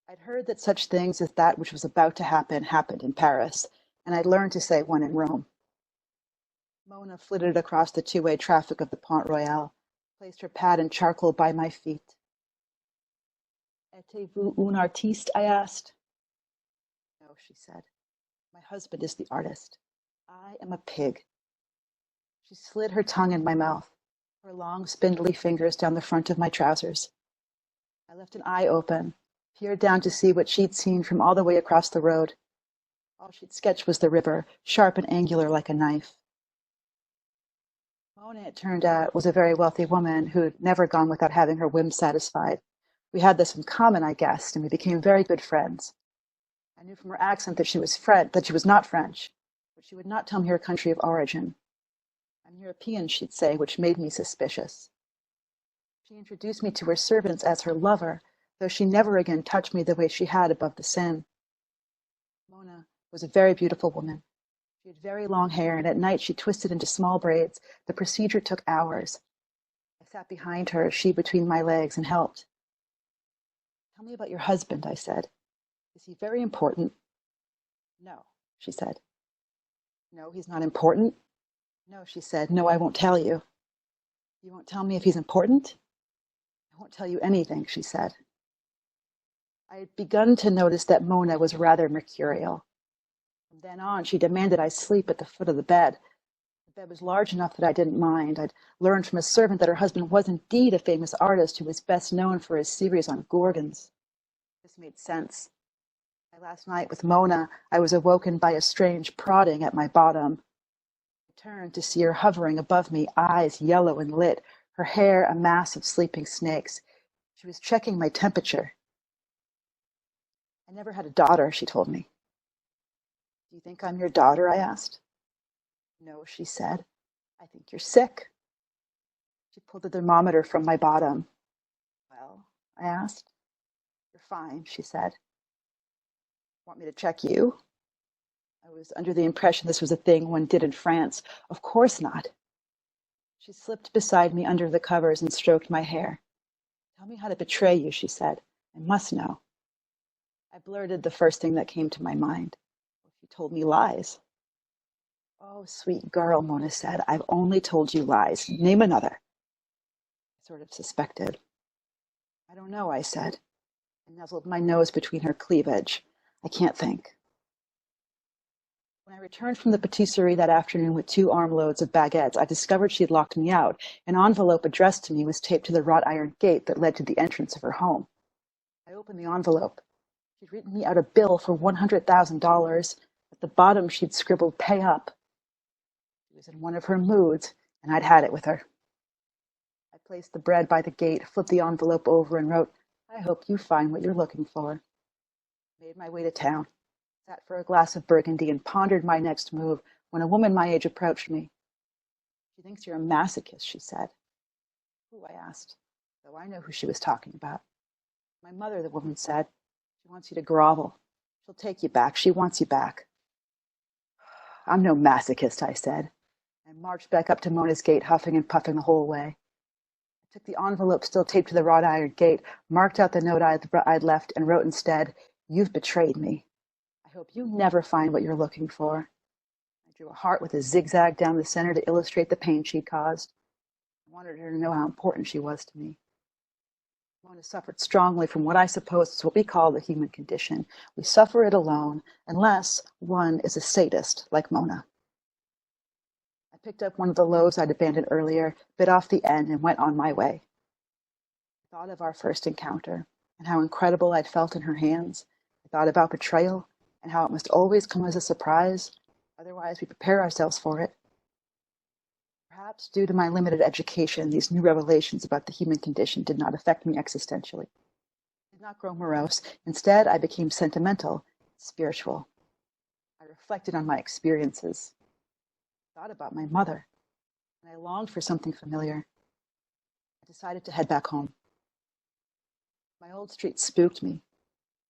I'd heard that such things as that which was about to happen happened in Paris, and I'd learned to say one in Rome. Mona flitted across the two-way traffic of the Pont Royal, placed her pad in charcoal by my feet. "Êtes-vous un artiste?" I asked. "No," she said. "My husband is the artist. I am a pig." She slid her tongue in my mouth, her long, spindly fingers down the front of my trousers. I left an eye open, peered down to see what she'd seen from all the way across the road. All she'd sketched was the river, sharp and angular like a knife. Mona, it turned out, was a very wealthy woman who'd never gone without having her whims satisfied. We had this in common, I guessed, and we became very good friends. I knew from her accent that she was not French, but she would not tell me her country of origin. "I'm European," she'd say, which made me suspicious. She introduced me to her servants as her lover, though she never again touched me the way she had above the Seine. Mona was a very beautiful woman. She had very long hair, and at night she twisted into small braids. The procedure took hours. I sat behind her, she between my legs, and helped. "Tell me about your husband," I said. "Is he very important?" "No," she said. "No, he's not important?" "No," she said. "No, I won't tell you." "You won't tell me if he's important?" "I won't tell you anything," she said. I had begun to notice that Mona was rather mercurial. From then on, she demanded I sleep at the foot of the bed. The bed was large enough that I didn't mind. I'd learned from a servant that her husband was indeed a famous artist who was best known for his series on Gorgons. This made sense. Last night with Mona, I was awoken by a strange prodding at my bottom. I turned to see her hovering above me, eyes yellow and lit, her hair a mass of sleeping snakes. She was checking my temperature. "I never had a daughter," she told me. "Do you think I'm your daughter?" I asked. "No," she said. "I think you're sick." She pulled the thermometer from my bottom. "Well?" I asked. "You're fine," she said. "Want me to check you?" I was under the impression this was a thing one did in France. Of course not. She slipped beside me under the covers and stroked my hair. "Tell me how to betray you," she said. "I must know." I blurted the first thing that came to my mind. She told me lies. "Oh, sweet girl," Mona said. "I've only told you lies. Name another." I sort of suspected. "I don't know," I said. I nuzzled my nose between her cleavage. "I can't think." When I returned from the patisserie that afternoon with 2 armloads of baguettes, I discovered she had locked me out. An envelope addressed to me was taped to the wrought iron gate that led to the entrance of her home. I opened the envelope. She'd written me out a bill for $100,000. At the bottom, she'd scribbled, "Pay up." She was in one of her moods, and I'd had it with her. I placed the bread by the gate, flipped the envelope over, and wrote, "I hope you find what you're looking for." I made my way to town, sat for a glass of Burgundy, and pondered my next move when a woman my age approached me. "She thinks you're a masochist," she said. "Who?" I asked, though I know who she was talking about. "My mother," the woman said. "She wants you to grovel. She'll take you back. She wants you back." "I'm no masochist," I said, and marched back up to Mona's gate, huffing and puffing the whole way. I took the envelope still taped to the wrought iron gate, marked out the note I'd left, and wrote instead, "You've betrayed me. I hope you never find what you're looking for." I drew a heart with a zigzag down the center to illustrate the pain she'd caused. I wanted her to know how important she was to me. Mona suffered strongly from what I suppose is what we call the human condition. We suffer it alone, unless one is a sadist like Mona. I picked up one of the loaves I'd abandoned earlier, bit off the end, and went on my way. I thought of our first encounter. and how incredible I'd felt in her hands. I thought about betrayal and how it must always come as a surprise, otherwise we prepare ourselves for it. Perhaps due to my limited education, these new revelations about the human condition did not affect me existentially. I did not grow morose. Instead, I became sentimental, spiritual. I reflected on my experiences. I thought about my mother, and I longed for something familiar. I decided to head back home. My old street spooked me.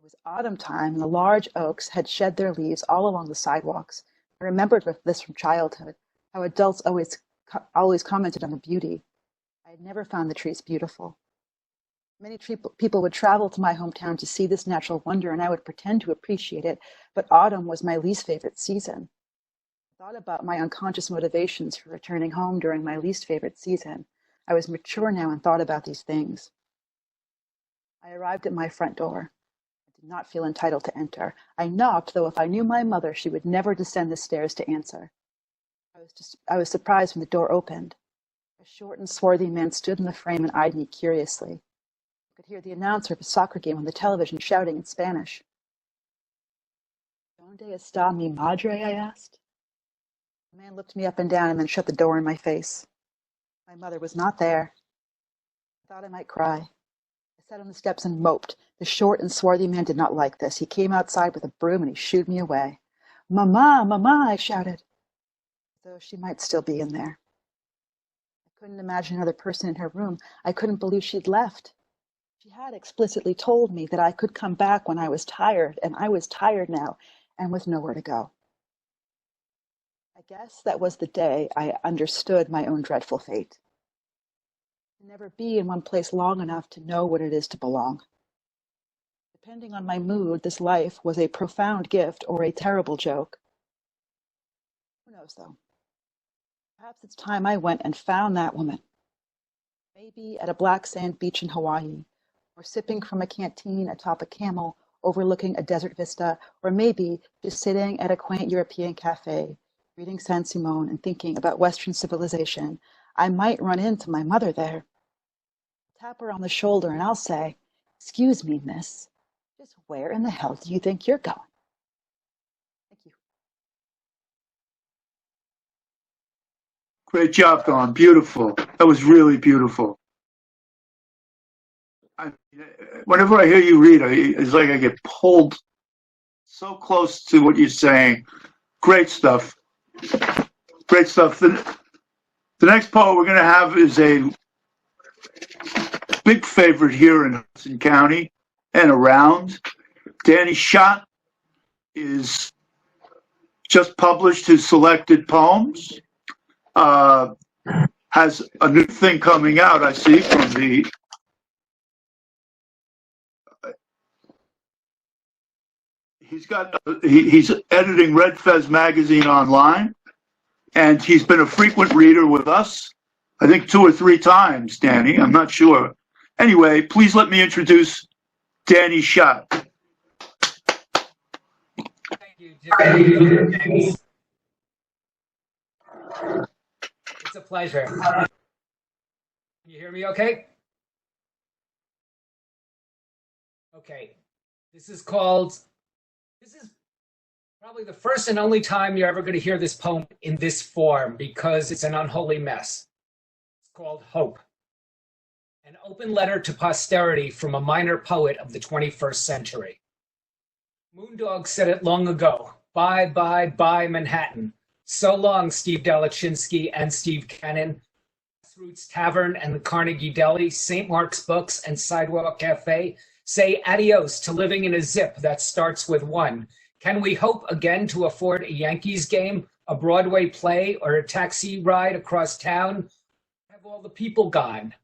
It was autumn time, and the large oaks had shed their leaves all along the sidewalks. I remembered this from childhood, how adults always commented on the beauty. I had never found the trees beautiful. Many people would travel to my hometown to see this natural wonder, and I would pretend to appreciate it, but autumn was my least favorite season. I thought about my unconscious motivations for returning home during my least favorite season. I was mature now and thought about these things. I arrived at my front door. I did not feel entitled to enter. I knocked, though if I knew my mother, she would never descend the stairs to answer. I was surprised when the door opened. A short and swarthy man stood in the frame and eyed me curiously. I could hear the announcer of a soccer game on the television shouting in Spanish. "Donde está mi madre?" I asked. The man looked me up and down and then shut the door in my face. My mother was not there. I thought I might cry. I sat on the steps and moped. The short and swarthy man did not like this. He came outside with a broom and he shooed me away. "Mama, Mama," I shouted, though she might still be in there. I couldn't imagine another person in her room. I couldn't believe she'd left. She had explicitly told me that I could come back when I was tired, and I was tired now and with nowhere to go. I guess that was the day I understood my own dreadful fate. To never be in one place long enough to know what it is to belong. Depending on my mood, this life was a profound gift or a terrible joke. Who knows, though? Perhaps it's time I went and found that woman. Maybe at a black sand beach in Hawaii, or sipping from a canteen atop a camel overlooking a desert vista, or maybe just sitting at a quaint European cafe, reading Saint-Simon and thinking about Western civilization. I might run into my mother there. Tap her on the shoulder and I'll say, "Excuse me, miss, just where in the hell do you think you're going?" Thank you. Great job, Dawn. Beautiful. That was really beautiful. Whenever I hear you read, it's like I get pulled so close to what you're saying. Great stuff. Great stuff. The next poet we're going to have is a big favorite here in Hudson County and around. Danny Schott is just published his selected poems. Has a new thing coming out, I see, from the he's editing Red Fez magazine online, and he's been a frequent reader with us, I think 2 or 3 times, Danny, I'm not sure. Anyway, please let me introduce Danny Schott. Thank you, Jim. It's a pleasure. Can you hear me okay? Okay. This is probably the first and only time you're ever going to hear this poem in this form because it's an unholy mess. It's called Hope. An open letter to posterity from a minor poet of the 21st century. Moondog said it long ago. Bye, bye, bye, Manhattan. So long, Steve Delachinsky and Steve Cannon. Grassroots Tavern and the Carnegie Deli, St. Mark's Books and Sidewalk Cafe say adios to living in a zip that starts with 1. Can we hope again to afford a Yankees game, a Broadway play, or a taxi ride across town? Have all the people gone?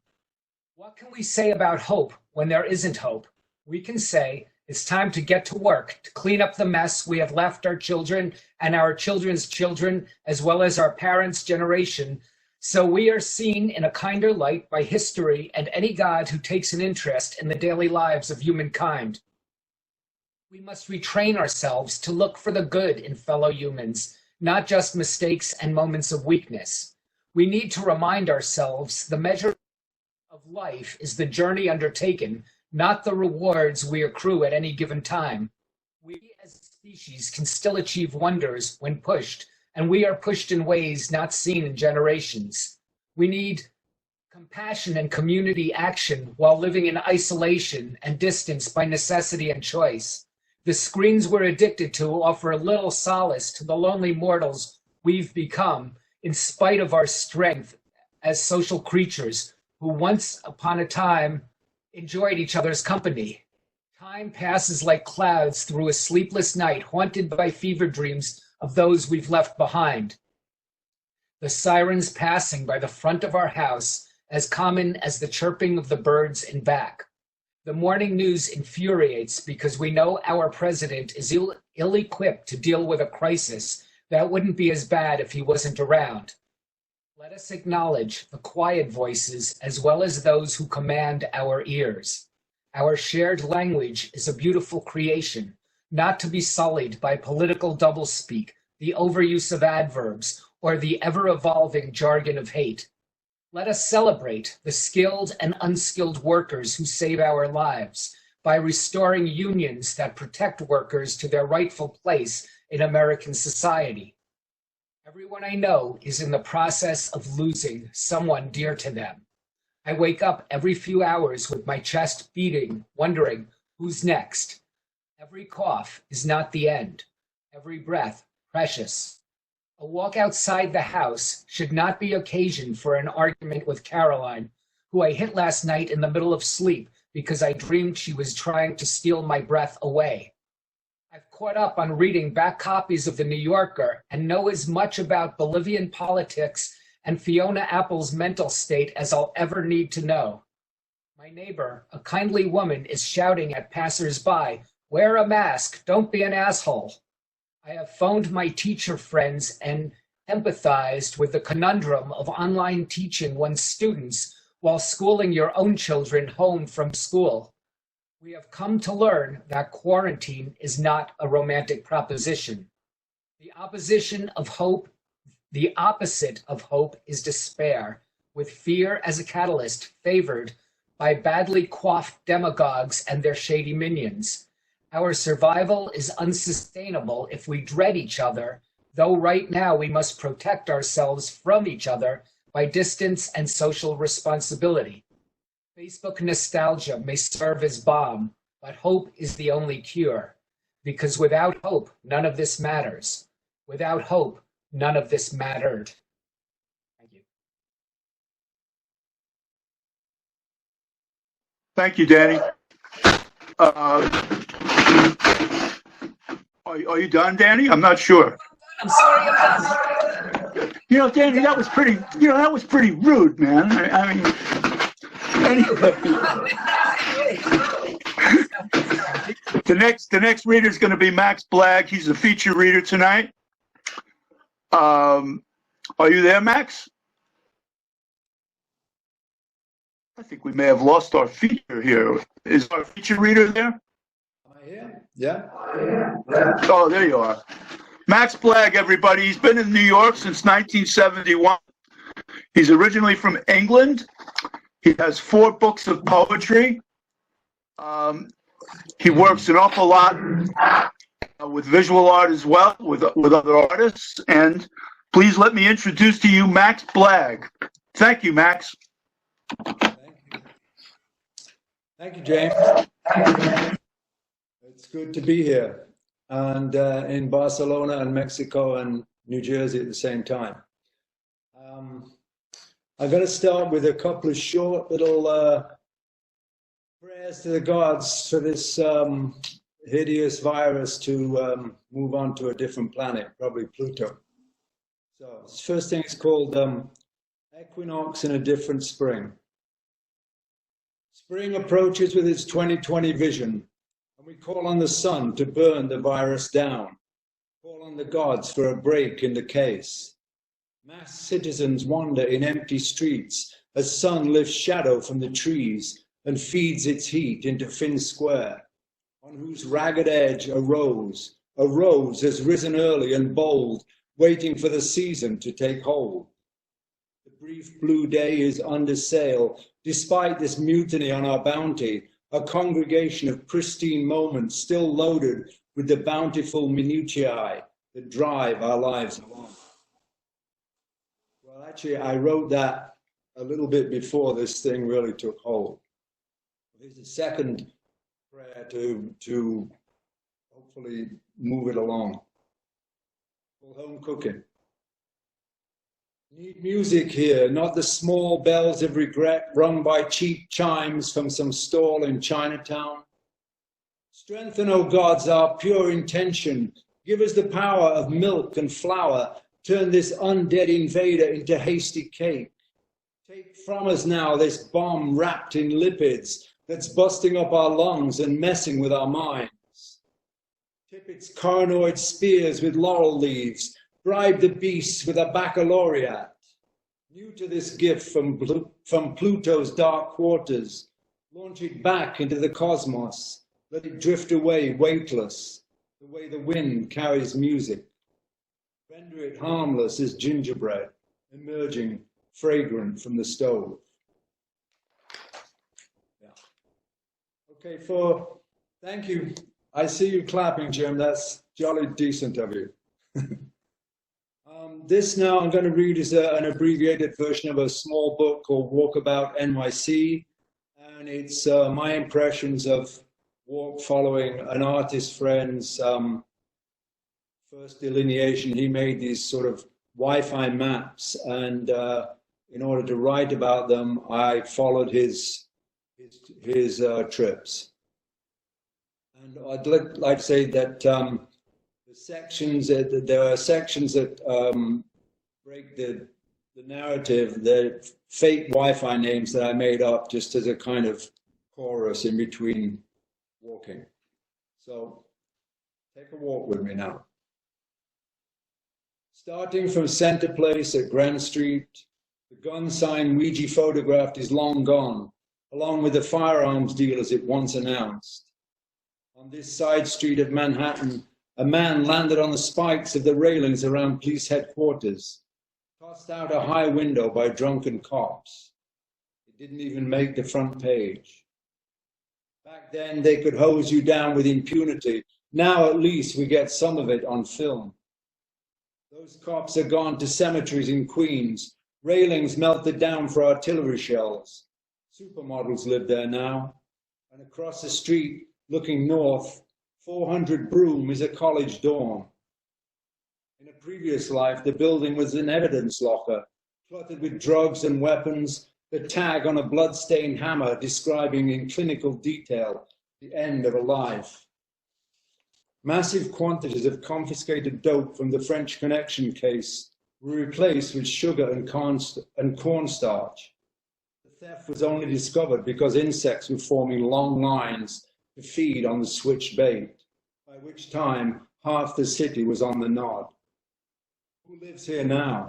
What can we say about hope when there isn't hope? We can say it's time to get to work, to clean up the mess we have left our children and our children's children, as well as our parents' generation, so we are seen in a kinder light by history and any God who takes an interest in the daily lives of humankind. We must retrain ourselves to look for the good in fellow humans, not just mistakes and moments of weakness. We need to remind ourselves the measure of life is the journey undertaken, not the rewards we accrue at any given time. We as a species can still achieve wonders when pushed, and we are pushed in ways not seen in generations. We need compassion and community action while living in isolation and distance by necessity and choice. The screens we're addicted to offer little solace to the lonely mortals we've become, in spite of our strength as social creatures who once upon a time enjoyed each other's company. Time passes like clouds through a sleepless night, haunted by fever dreams of those we've left behind. The sirens passing by the front of our house, as common as the chirping of the birds in back. The morning news infuriates because we know our president is ill-equipped to deal with a crisis that wouldn't be as bad if he wasn't around. Let us acknowledge the quiet voices as well as those who command our ears. Our shared language is a beautiful creation, not to be sullied by political doublespeak, the overuse of adverbs, or the ever-evolving jargon of hate. Let us celebrate the skilled and unskilled workers who save our lives by restoring unions that protect workers to their rightful place in American society. Everyone I know is in the process of losing someone dear to them. I wake up every few hours with my chest beating, wondering who's next. Every cough is not the end. Every breath precious. A walk outside the house should not be occasion for an argument with Caroline, who I hit last night in the middle of sleep because I dreamed she was trying to steal my breath away. I've caught up on reading back copies of The New Yorker and know as much about Bolivian politics and Fiona Apple's mental state as I'll ever need to know. My neighbor, a kindly woman, is shouting at passers-by, "Wear a mask, don't be an asshole." I have phoned my teacher friends and empathized with the conundrum of online teaching one's students while schooling your own children home from school. We have come to learn that quarantine is not a romantic proposition. The opposite of hope is despair, with fear as a catalyst favored by badly coiffed demagogues and their shady minions. Our survival is unsustainable if we dread each other, though right now we must protect ourselves from each other by distance and social responsibility. Facebook nostalgia may serve as balm, but hope is the only cure. Because without hope, none of this matters. Without hope, none of this mattered. Thank you. Thank you, Danny. Are you done, Danny? I'm not sure. I'm sorry about that. Danny, that was pretty. That was pretty rude, man. I mean, anyway. The next reader is going to be Max Blagg. He's a feature reader tonight. Are you there, Max? I think we may have lost our feature here. Is our feature reader there? Am I here? Yeah. Oh, there you are. Max Blagg, everybody. He's been in New York since 1971. He's originally from England. He has 4 books of poetry. He works an awful lot with visual art as well, with other artists. And please let me introduce to you Max Blagg. Thank you, Max. Thank you, James. It's good to be here and in Barcelona and Mexico and New Jersey at the same time. I'm going to start with a couple of short little prayers to the gods for this hideous virus to move on to a different planet, probably Pluto. So this first thing is called Equinox in a Different Spring. Spring approaches with its 2020 vision, and we call on the sun to burn the virus down, call on the gods for a break in the case. Mass citizens wander in empty streets as sun lifts shadow from the trees and feeds its heat into Finn Square, on whose ragged edge a rose has risen early and bold, waiting for the season to take hold. The brief blue day is under sail, despite this mutiny on our bounty, a congregation of pristine moments still loaded with the bountiful minutiae that drive our lives along. Well, actually, I wrote that a little bit before this thing really took hold. Here's a second prayer to hopefully move it along. Home cooking. Need music here, not the small bells of regret rung by cheap chimes from some stall in Chinatown. Strengthen, O gods, our pure intention. Give us the power of milk and flour. Turn this undead invader into hasty cake. Take from us now this bomb wrapped in lipids that's busting up our lungs and messing with our minds. Tip its carnoid spears with laurel leaves. Bribe the beasts with a baccalaureate. New to this gift from Pluto's dark quarters, launch it back into the cosmos. Let it drift away weightless, the way the wind carries music. Render it harmless as gingerbread, emerging fragrant from the stove. Yeah. Okay, thank you. I see you clapping, Jim. That's jolly decent of you. This now I'm going to read is an abbreviated version of a small book called Walkabout NYC, and it's my impressions of walk following an artist friend's first delineation. He made these sort of Wi-Fi maps, and in order to write about them, I followed his trips. And I'd like to say that the sections, there are sections that break the narrative, the fake Wi-Fi names that I made up just as a kind of chorus in between walking. So take a walk with me now. Starting from Center Place at Grand Street, the gun sign Ouija photographed is long gone, along with the firearms dealers it once announced. On this side street of Manhattan, a man landed on the spikes of the railings around police headquarters, tossed out a high window by drunken cops. It didn't even make the front page. Back then, they could hose you down with impunity. Now, at least, we get some of it on film. Those cops are gone to cemeteries in Queens, railings melted down for artillery shells. Supermodels live there now. And across the street, looking north, 400 Broome is a college dorm. In a previous life, the building was an evidence locker, cluttered with drugs and weapons, the tag on a blood-stained hammer describing in clinical detail the end of a life. Massive quantities of confiscated dope from the French Connection case were replaced with sugar and cornstarch. The theft was only discovered because insects were forming long lines to feed on the switch bait, by which time half the city was on the nod. Who lives here now?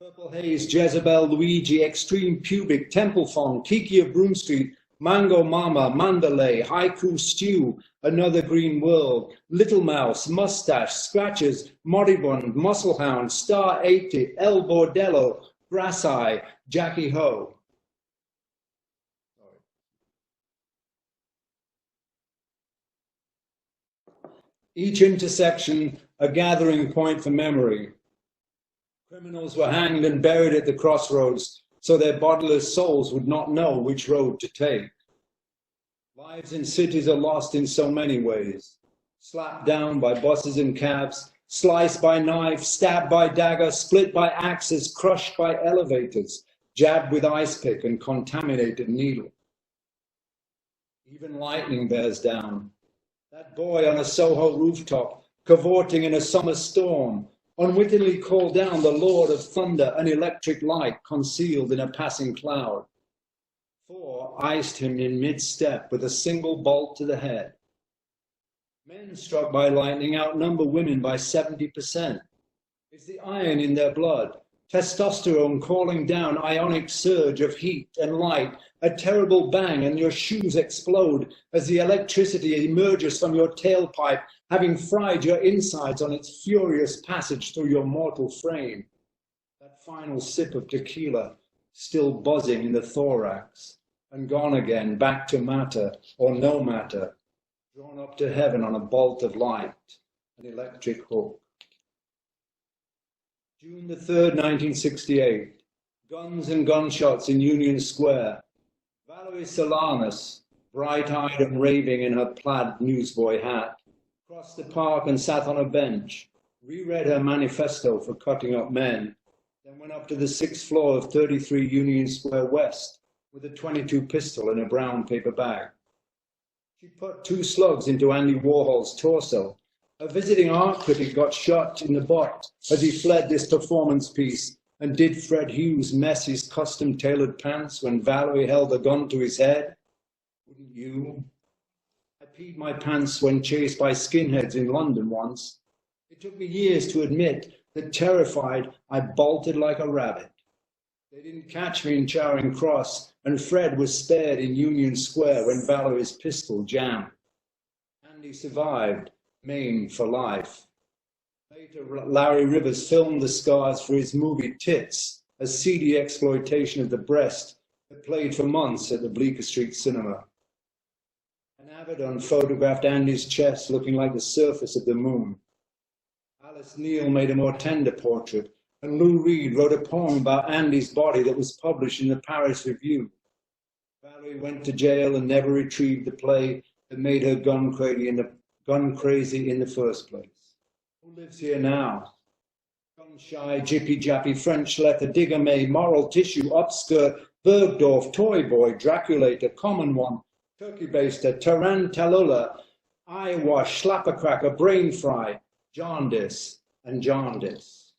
Purple Haze, Jezebel, Luigi, Extreme Pubic, Temple Fong, Kiki of Broome Street, Mango Mama, Mandalay, Haiku Stew, Another Green World, Little Mouse, Mustache, Scratches, Moribund, Musclehound, Star 80, El Bordello, Brass Eye, Jackie Ho. Each intersection a gathering point for memory. Criminals were hanged and buried at the crossroads so their bodiless souls would not know which road to take. Lives in cities are lost in so many ways. Slapped down by buses and cabs, sliced by knife, stabbed by dagger, split by axes, crushed by elevators, jabbed with ice pick and contaminated needle. Even lightning bears down. That boy on a Soho rooftop, cavorting in a summer storm, unwittingly called down the Lord of Thunder, an electric light concealed in a passing cloud. 4 iced him in mid-step with a single bolt to the head. Men struck by lightning outnumber women by 70%. It's the iron in their blood, testosterone calling down ionic surge of heat and light, a terrible bang, and your shoes explode as the electricity emerges from your tailpipe, having fried your insides on its furious passage through your mortal frame. That final sip of tequila still buzzing in the thorax. and gone again, back to matter or no matter, drawn up to heaven on a bolt of light, an electric hook. June the 3rd, 1968. Guns and gunshots in Union Square. Valerie Solanas, bright-eyed and raving in her plaid newsboy hat, crossed the park and sat on a bench, reread her manifesto for cutting up men, then went up to the 6th floor of 33 Union Square West with a .22 pistol in a brown paper bag. She put 2 slugs into Andy Warhol's torso. A visiting art critic got shot in the butt as he fled this performance piece. And did Fred Hughes mess his custom-tailored pants when Valerie held a gun to his head? Wouldn't you? I peed my pants when chased by skinheads in London once. It took me years to admit that, terrified, I bolted like a rabbit. They didn't catch me in Charing Cross, and Fred was spared in Union Square when Valerie's pistol jammed. Andy survived, maimed for life. Later, Larry Rivers filmed the scars for his movie Tits, a seedy exploitation of the breast that played for months at the Bleecker Street Cinema. An Avedon photographed Andy's chest looking like the surface of the moon. Alice Neal made a more tender portrait, and Lou Reed wrote a poem about Andy's body that was published in the Paris Review. Valerie went to jail and never retrieved the play that made her gun crazy in the first place. Who lives here now? Gun-shy, jippy-jappy, French leather, digger maid, moral tissue, upskirt, Bergdorf, toy boy, Draculator, common one, turkey baster, tarantula, eyewash, slappercracker, brain fry, jaundice, and jaundice.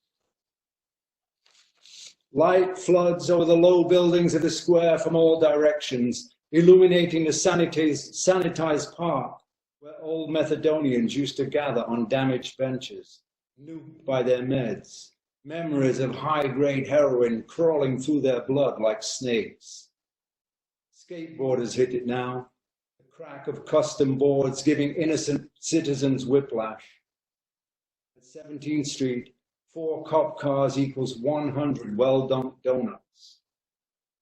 Light floods over the low buildings of the square from all directions, illuminating the sanitized park, where old Methodians used to gather on damaged benches, nuked by their meds, memories of high-grade heroin crawling through their blood like snakes. Skateboarders hit it now, the crack of custom boards giving innocent citizens whiplash. At 17th Street, 4 cop cars equals 100 well-dumped donuts.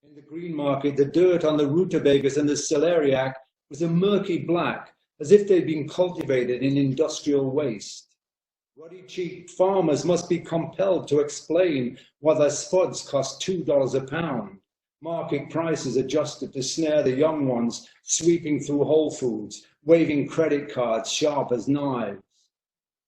In the Green Market, the dirt on the rutabagas and the celeriac was a murky black, as if they'd been cultivated in industrial waste. Ruddy-cheeked farmers must be compelled to explain why their spuds cost $2 a pound. Market prices adjusted to snare the young ones sweeping through Whole Foods, waving credit cards sharp as knives.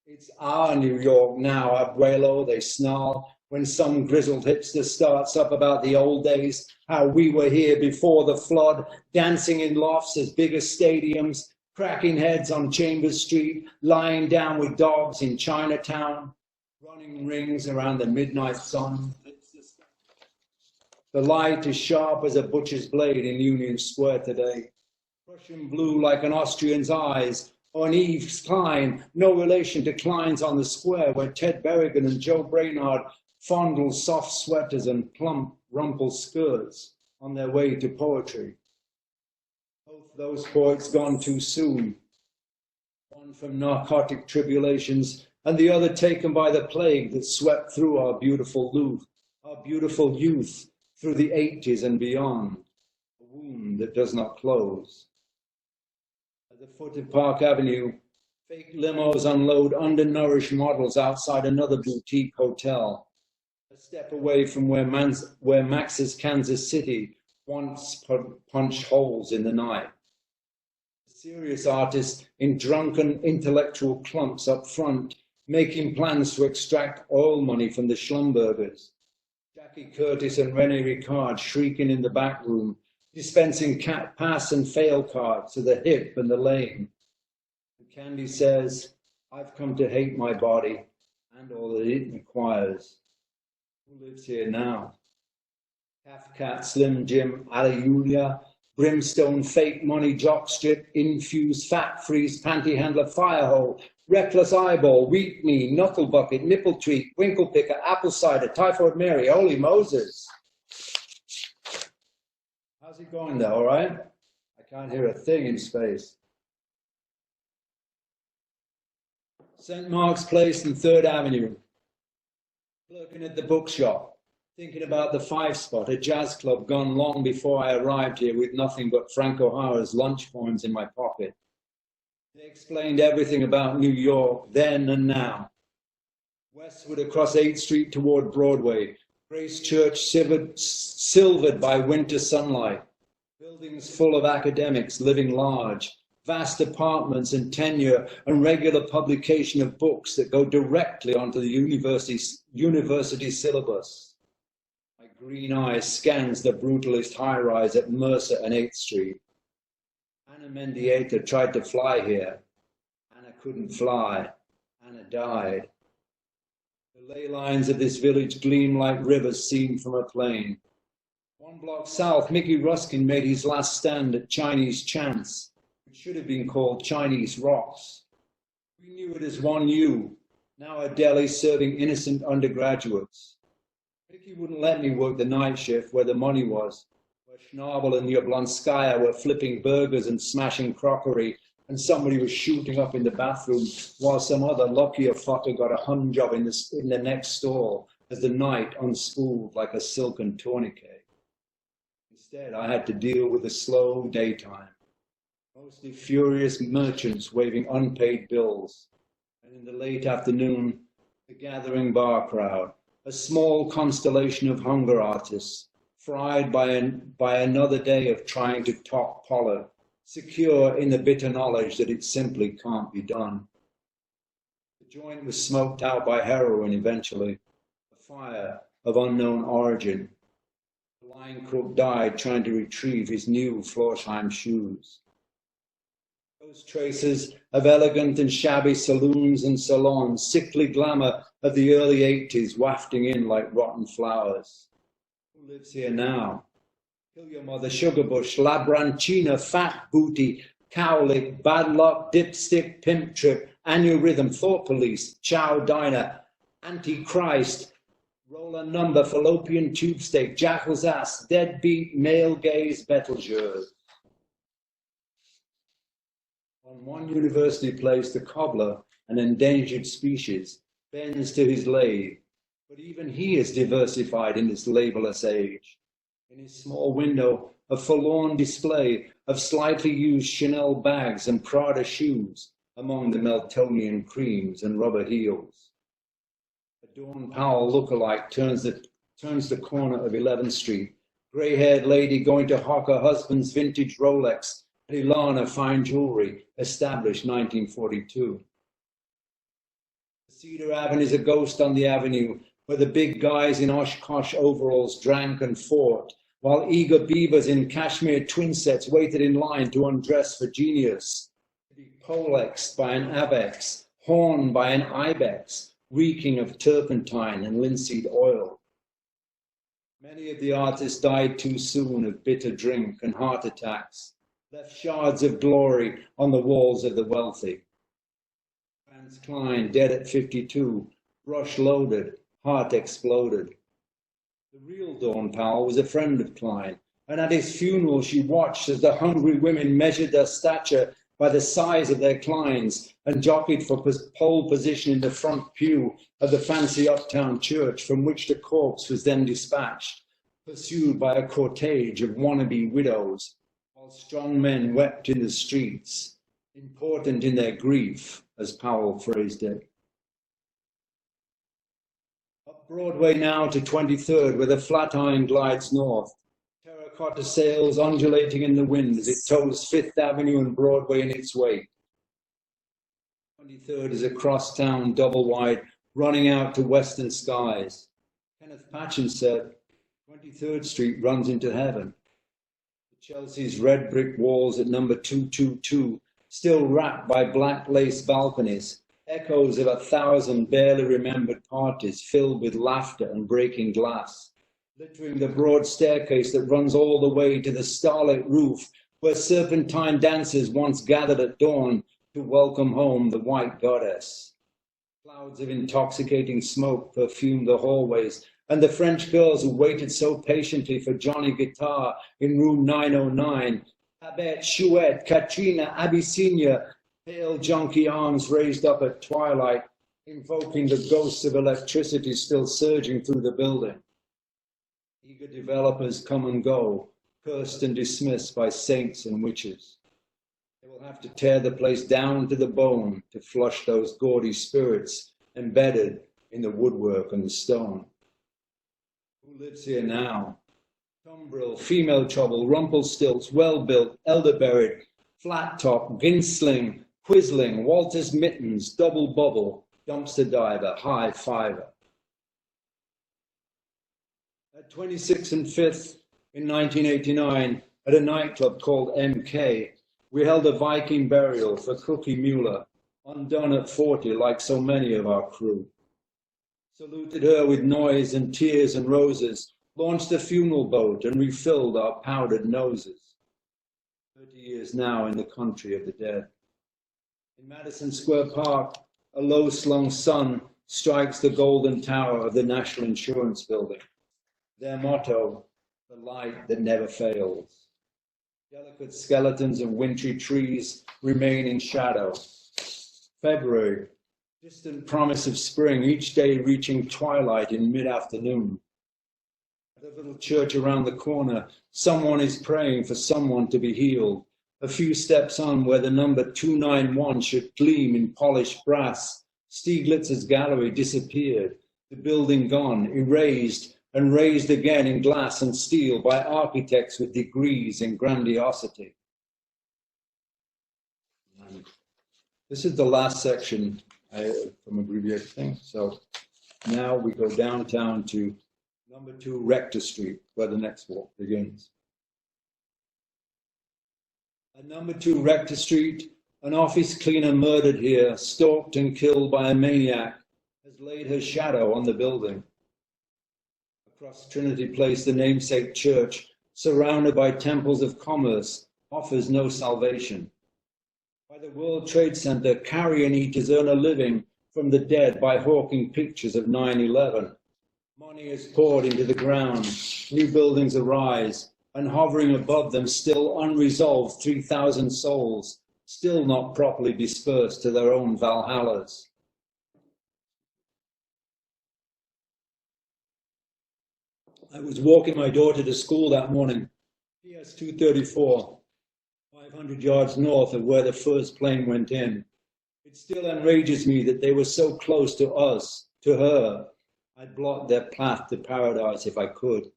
It's our New York now, abuelo, they snarl, when some grizzled hipster starts up about the old days, how we were here before the flood, dancing in lofts as big as stadiums, cracking heads on Chambers Street, lying down with dogs in Chinatown, running rings around the midnight sun. The light is sharp as a butcher's blade in Union Square today. Prussian blue like an Austrian's eyes, or an Yves Klein, no relation to Klein's on the square, where Ted Berrigan and Joe Brainard fondle soft sweaters and plump rumpled skirts on their way to poetry. Both those poets gone too soon, one from narcotic tribulations and the other taken by the plague that swept through our beautiful youth through the 80s and beyond, a wound that does not close. At the foot of Park Avenue, fake limos unload undernourished models outside another boutique hotel, a step away from where Max's Kansas City once punched holes in the night. Serious artists in drunken intellectual clumps up front, making plans to extract oil money from the Schlumbergers. Jackie Curtis and Rene Ricard shrieking in the back room, dispensing pass and fail cards to the hip and the lame. And Candy says, I've come to hate my body and all that it requires. Who lives here now? Half Cat, Slim Jim, Aliulia, Brimstone, Fake Money, Jockstrip, Infused, Fat Freeze, Panty Handler, Firehole, Reckless Eyeball, Wheat Me, Knuckle Bucket, Nipple Tweak, Winkle Picker, Apple Cider, Typhoid Mary, Holy Moses. How's it going there, all right? I can't hear a thing in space. St. Mark's Place and 3rd Avenue. Lurking at the bookshop. thinking about the Five Spot, a jazz club gone long before I arrived here with nothing but Frank O'Hara's lunch coins in my pocket. They explained everything about New York then and now. Westward across 8th Street toward Broadway, Grace Church silvered by winter sunlight, buildings full of academics living large, vast apartments and tenure and regular publication of books that go directly onto the university syllabus. My green eye scans the brutalist high-rise at Mercer and 8th Street. Anna Mendieta tried to fly here. Anna couldn't fly. Anna died. The ley lines of this village gleam like rivers seen from a plane. 1 block south, Mickey Ruskin made his last stand at Chinese Chance, which should have been called Chinese Rocks. We knew it as 1U, now a deli serving innocent undergraduates. Mickey wouldn't let me work the night shift where the money was, where Schnabel and Yablonskaya were flipping burgers and smashing crockery, and somebody was shooting up in the bathroom while some other luckier fucker got a hung job in the next stall as the night unspooled like a silken tourniquet. Instead, I had to deal with the slow daytime, mostly furious merchants waving unpaid bills, and in the late afternoon, the gathering bar crowd, a small constellation of hunger artists, fried by another day of trying to top Pollard, secure in the bitter knowledge that it simply can't be done. The joint was smoked out by heroin eventually, a fire of unknown origin. The line crook died trying to retrieve his new Florsheim shoes. Those traces of elegant and shabby saloons and salons, sickly glamour of the early 80s wafting in like rotten flowers. Who lives here now? Kill Your Mother, Sugarbush, La Branchina, Fat Booty, Cowlick, Bad Luck, Dipstick, Pimp Trip, Annual Rhythm, Thought Police, Chow Diner, Antichrist, Roller Number, Fallopian Tube Steak, Jackal's Ass, Deadbeat, Male Gaze, Betelgeuse. On one university place, the cobbler, an endangered species, bends to his lathe, but even he is diversified in this labelless age. In his small window, a forlorn display of slightly used Chanel bags and Prada shoes among the Meltonian creams and rubber heels. A Dawn Powell lookalike turns the corner of 11th Street, grey-haired lady going to hawk her husband's vintage Rolex at Ilana Fine Jewelry, established 1942. Cedar Avenue is a ghost on the avenue where the big guys in Oshkosh overalls drank and fought, while eager beavers in cashmere twin sets waited in line to undress for genius, to be polexed by an avex, horned by an ibex, reeking of turpentine and linseed oil. Many of the artists died too soon of bitter drink and heart attacks, left shards of glory on the walls of the wealthy. Franz Klein, dead at 52, brush loaded, heart exploded. The real Dawn Powell was a friend of Klein, and at his funeral she watched as the hungry women measured their stature by the size of their Kleins and jockeyed for pole position in the front pew of the fancy uptown church from which the corpse was then dispatched, pursued by a cortege of wannabe widows, while strong men wept in the streets, important in their grief, as Powell phrased it. Up Broadway now to 23rd, where the Flatiron glides north, terracotta sails undulating in the wind as it tows Fifth Avenue and Broadway in its wake. 23rd is a crosstown double-wide running out to western skies. Kenneth Patchen said, 23rd Street runs into heaven. Chelsea's red brick walls at number 222, still wrapped by black lace balconies, echoes of 1,000 barely remembered parties filled with laughter and breaking glass, littering the broad staircase that runs all the way to the starlit roof where serpentine dancers once gathered at dawn to welcome home the white goddess. Clouds of intoxicating smoke perfumed the hallways, and the French girls who waited so patiently for Johnny Guitar in room 909, Babette, Chouette, Katrina, Abyssinia, pale junkie arms raised up at twilight, invoking the ghosts of electricity still surging through the building. Eager developers come and go, cursed and dismissed by saints and witches. They will have to tear the place down to the bone to flush those gaudy spirits embedded in the woodwork and the stone. Who lives here now? Tumbril, female trouble, Rumpelstilts, well-built, elder-buried, flat-top, Ginsling, Quisling, Walter's Mittens, Double Bubble, Dumpster Diver, High Fiver. At 26th and 5th in 1989, at a nightclub called MK, we held a Viking burial for Cookie Mueller, undone at 40 like so many of our crew. Saluted her with noise and tears and roses, launched a funeral boat and refilled our powdered noses. 30 years now in the country of the dead. In Madison Square Park, a low-slung sun strikes the golden tower of the National Insurance Building. Their motto, the light that never fails. Delicate skeletons of wintry trees remain in shadow. February, distant promise of spring, each day reaching twilight in mid-afternoon. At a little church around the corner, someone is praying for someone to be healed. A few steps on, where the number 291 should gleam in polished brass, Stieglitz's gallery disappeared, the building gone, erased, and raised again in glass and steel by architects with degrees in grandiosity. And this is the last section from abbreviated thing. So now we go downtown to number 2 Rector Street, where the next walk begins. At number 2 Rector Street, an office cleaner murdered here, stalked and killed by a maniac, has laid her shadow on the building. Across Trinity Place, the namesake church, surrounded by temples of commerce, offers no salvation. By the World Trade Center, carrion eaters earn a living from the dead by hawking pictures of 9/11. Money is poured into the ground, new buildings arise, and hovering above them still unresolved 3,000 souls, still not properly dispersed to their own Valhallas. I was walking my daughter to school that morning, PS 234, 500 yards north of where the first plane went in. It still enrages me that they were so close to us, to her. I'd blot their path to paradise if I could.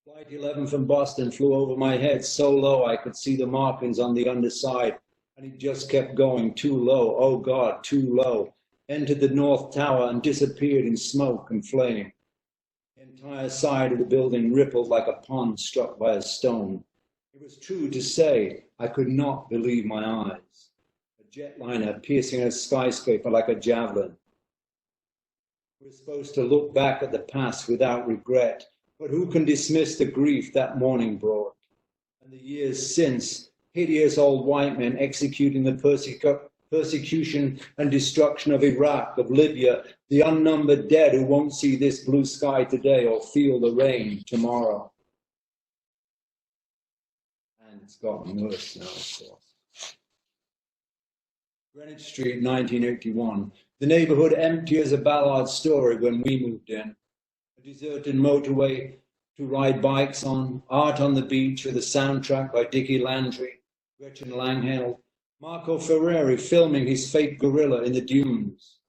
Flight 11 from Boston flew over my head so low I could see the markings on the underside, and it just kept going too low, oh God, too low. Entered the North Tower and disappeared in smoke and flame. The entire side of the building rippled like a pond struck by a stone. It was true to say I could not believe my eyes. A jetliner piercing a skyscraper like a javelin. We're supposed to look back at the past without regret, but who can dismiss the grief that morning brought? And the years since, hideous old white men executing the persecution and destruction of Iraq, of Libya, the unnumbered dead who won't see this blue sky today or feel the rain tomorrow. And it's gotten worse now, of course. Greenwich Street, 1981. The neighborhood empty as a Ballard story when we moved in. A deserted motorway to ride bikes on, art on the beach with a soundtrack by Dickie Landry, Gretchen Langhill, Marco Ferreri filming his fake gorilla in the dunes.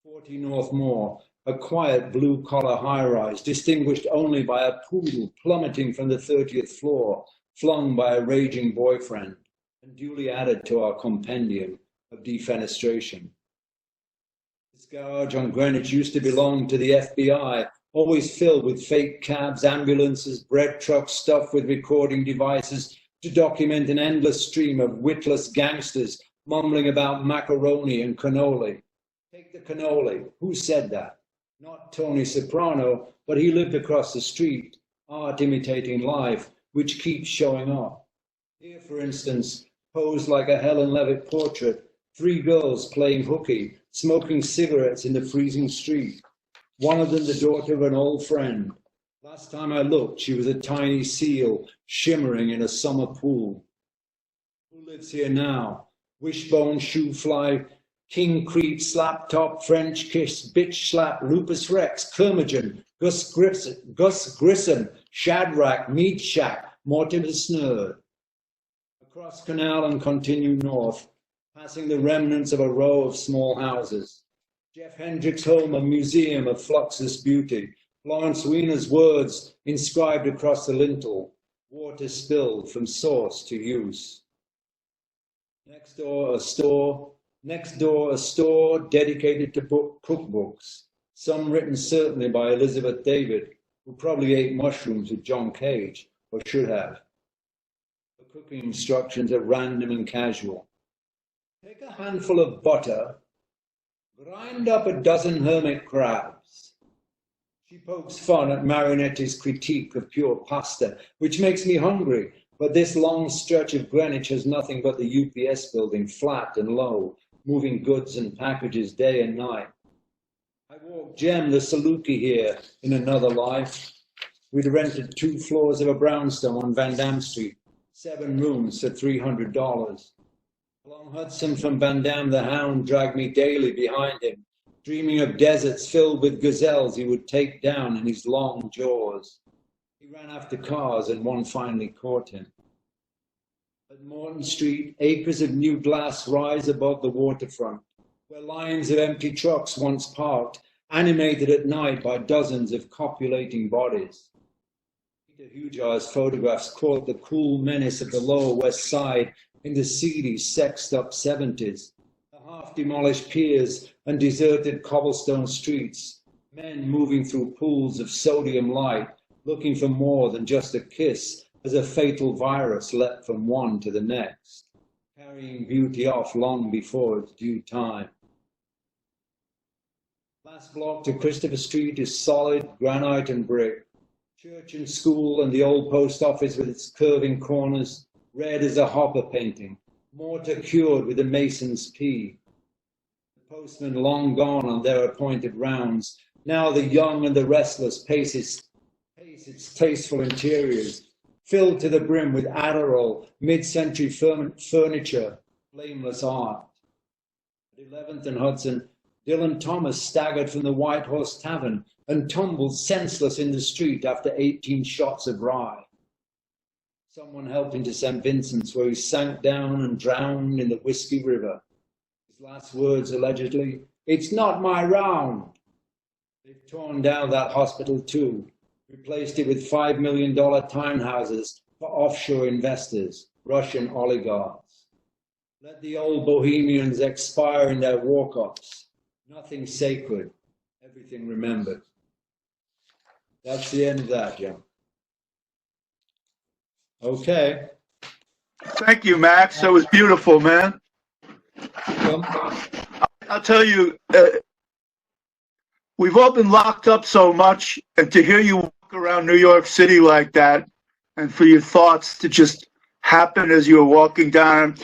40 North Moor, a quiet blue-collar high-rise distinguished only by a poodle plummeting from the 30th floor, flung by a raging boyfriend, and duly added to our compendium of defenestration. This garage on Greenwich used to belong to the FBI, always filled with fake cabs, ambulances, bread trucks stuffed with recording devices to document an endless stream of witless gangsters mumbling about macaroni and cannoli. Take the cannoli. Who said that? Not Tony Soprano, but he lived across the street, art imitating life, which keeps showing up. Here, for instance, posed like a Helen Levitt portrait, 3 girls playing hooky, smoking cigarettes in the freezing street. One of them the daughter of an old friend. Last time I looked, she was a tiny seal shimmering in a summer pool. Who lives here now? Wishbone, shoe fly, king creep, slap top, French kiss, bitch slap, lupus rex, curmudgeon, Gus Grissom, Shadrach, Meat Shack, Mortimer Snurd. Across canal and continue north, passing the remnants of a row of small houses. Jeff Hendricks' home, a museum of fluxus beauty. Lawrence Wiener's words inscribed across the lintel, water spilled from source to use. Next door, a store dedicated to cookbooks, some written certainly by Elizabeth David, who probably ate mushrooms with John Cage, or should have. The cooking instructions are random and casual. Take a handful of butter, grind up a dozen hermit crabs. She pokes fun at Marinetti's critique of pure pasta, which makes me hungry, but this long stretch of Greenwich has nothing but the UPS building, flat and low, moving goods and packages day and night. I walked Jem the Saluki here in another life. We'd rented 2 floors of a brownstone on Van Dam Street, 7 rooms for $300. Along Hudson from Van Dam, the hound dragged me daily behind him, dreaming of deserts filled with gazelles he would take down in his long jaws. He ran after cars and one finally caught him. At Morton Street, acres of new glass rise above the waterfront, where lines of empty trucks once parked, animated at night by dozens of copulating bodies. Peter Hujar's photographs caught the cool menace of the Lower West Side in the seedy, sexed-up 70s. The half-demolished piers and deserted cobblestone streets, men moving through pools of sodium light, looking for more than just a kiss as a fatal virus leapt from one to the next, carrying beauty off long before its due time. Last block to Christopher Street is solid granite and brick. Church and school and the old post office with its curving corners, red as a Hopper painting, mortar cured with a mason's pea. The postmen long gone on their appointed rounds. Now the young and the restless pace its tasteful interiors, filled to the brim with Adderall, mid-century furniture, blameless art. At 11th and Hudson, Dylan Thomas staggered from the White Horse Tavern and tumbled senseless in the street after 18 shots of rye. Someone helped him to St. Vincent's, where he sank down and drowned in the Whiskey River. His last words, allegedly, "It's not my round." They've torn down that hospital too, replaced it with $5 million townhouses for offshore investors, Russian oligarchs. Let the old bohemians expire in their walk-ups. Nothing sacred, everything remembered. That's the end of that, Jim. Okay. Thank you, Max. That was beautiful, man. I'll tell you, we've all been locked up so much, and to hear you walk around New York City like that, and for your thoughts to just happen as you were walking down.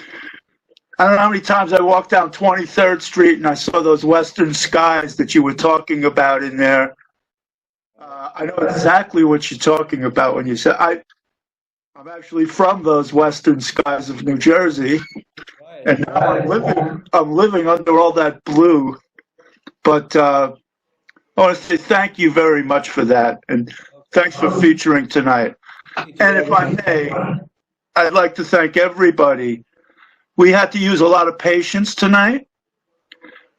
I don't know how many times I walked down 23rd Street and I saw those western skies that you were talking about in there. I know exactly what you're talking about when you say I'm actually from those western skies of New Jersey, and now I'm living under all that blue. But I want to say thank you very much for that, and thanks for featuring tonight. And if I may, I'd like to thank everybody. We had to use a lot of patience tonight.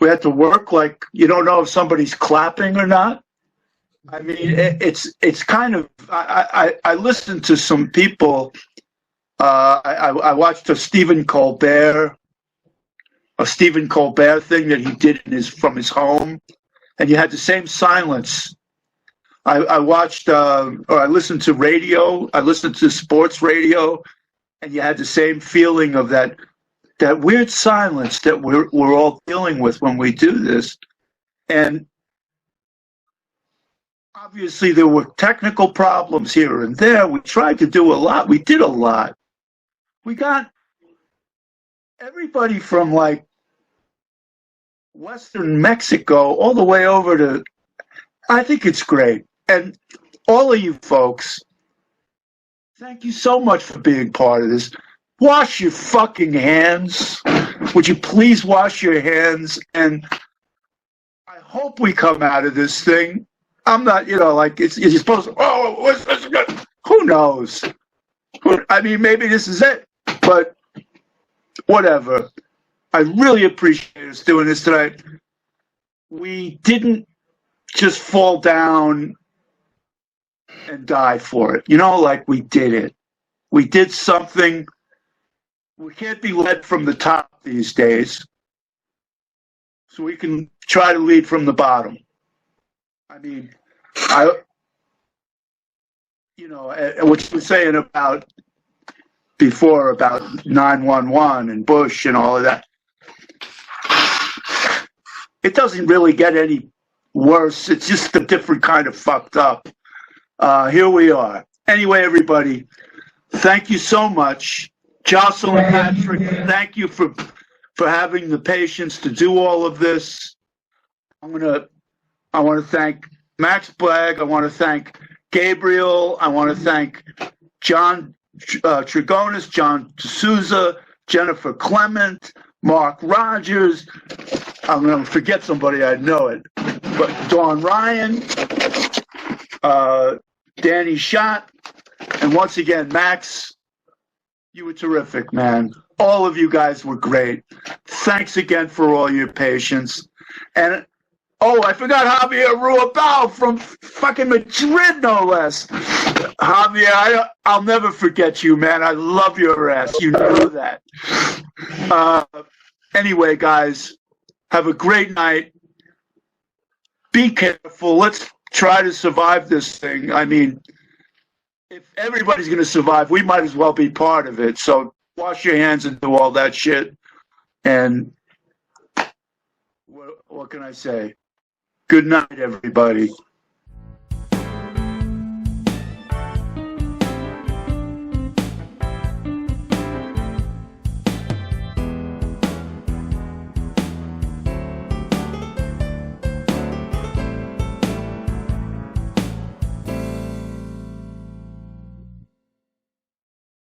We had to work like you don't know if somebody's clapping or not. I mean, it's kind of. I listened to some people. I watched a Stephen Colbert thing that he did from his home, and you had the same silence. I watched or I listened to radio. I listened to sports radio, and you had the same feeling of that weird silence that we're all dealing with when we do this. And obviously there were technical problems here and there. We tried to do a lot. We did a lot. We got everybody from like Western Mexico all the way over to, I think it's great. And all of you folks, thank you so much for being part of this. Wash your fucking hands. Would you please wash your hands? And I hope we come out of this thing I'm not, like you're supposed to. Oh, what's this good? Who knows? I mean, maybe this is it, but whatever. I really appreciate us doing this tonight. We didn't just fall down and die for it. Like we did it. We did something. We can't be led from the top these days. So we can try to lead from the bottom. I mean, what you were saying about before about 911 and Bush and all of that. It doesn't really get any worse. It's just a different kind of fucked up. Here we are. Anyway, everybody, thank you so much. Jocelyn Patrick, thank you for having the patience to do all of this. I want to thank Max Blagg. I want to thank Gabriel. I want to thank John Trigonis, John D'Souza, Jennifer Clement, Mark Rogers. I'm going to forget somebody, I know it. But Dawn Ryan, Danny Schott, and once again, Max, you were terrific, man. All of you guys were great. Thanks again for all your patience. And, I forgot Javier Ruibal from fucking Madrid, no less. Javier, I'll never forget you, man. I love your ass. You know that. Anyway, guys, have a great night. Be careful. Let's try to survive this thing. I mean, if everybody's going to survive, we might as well be part of it. So wash your hands and do all that shit. And what can I say? Good night, everybody.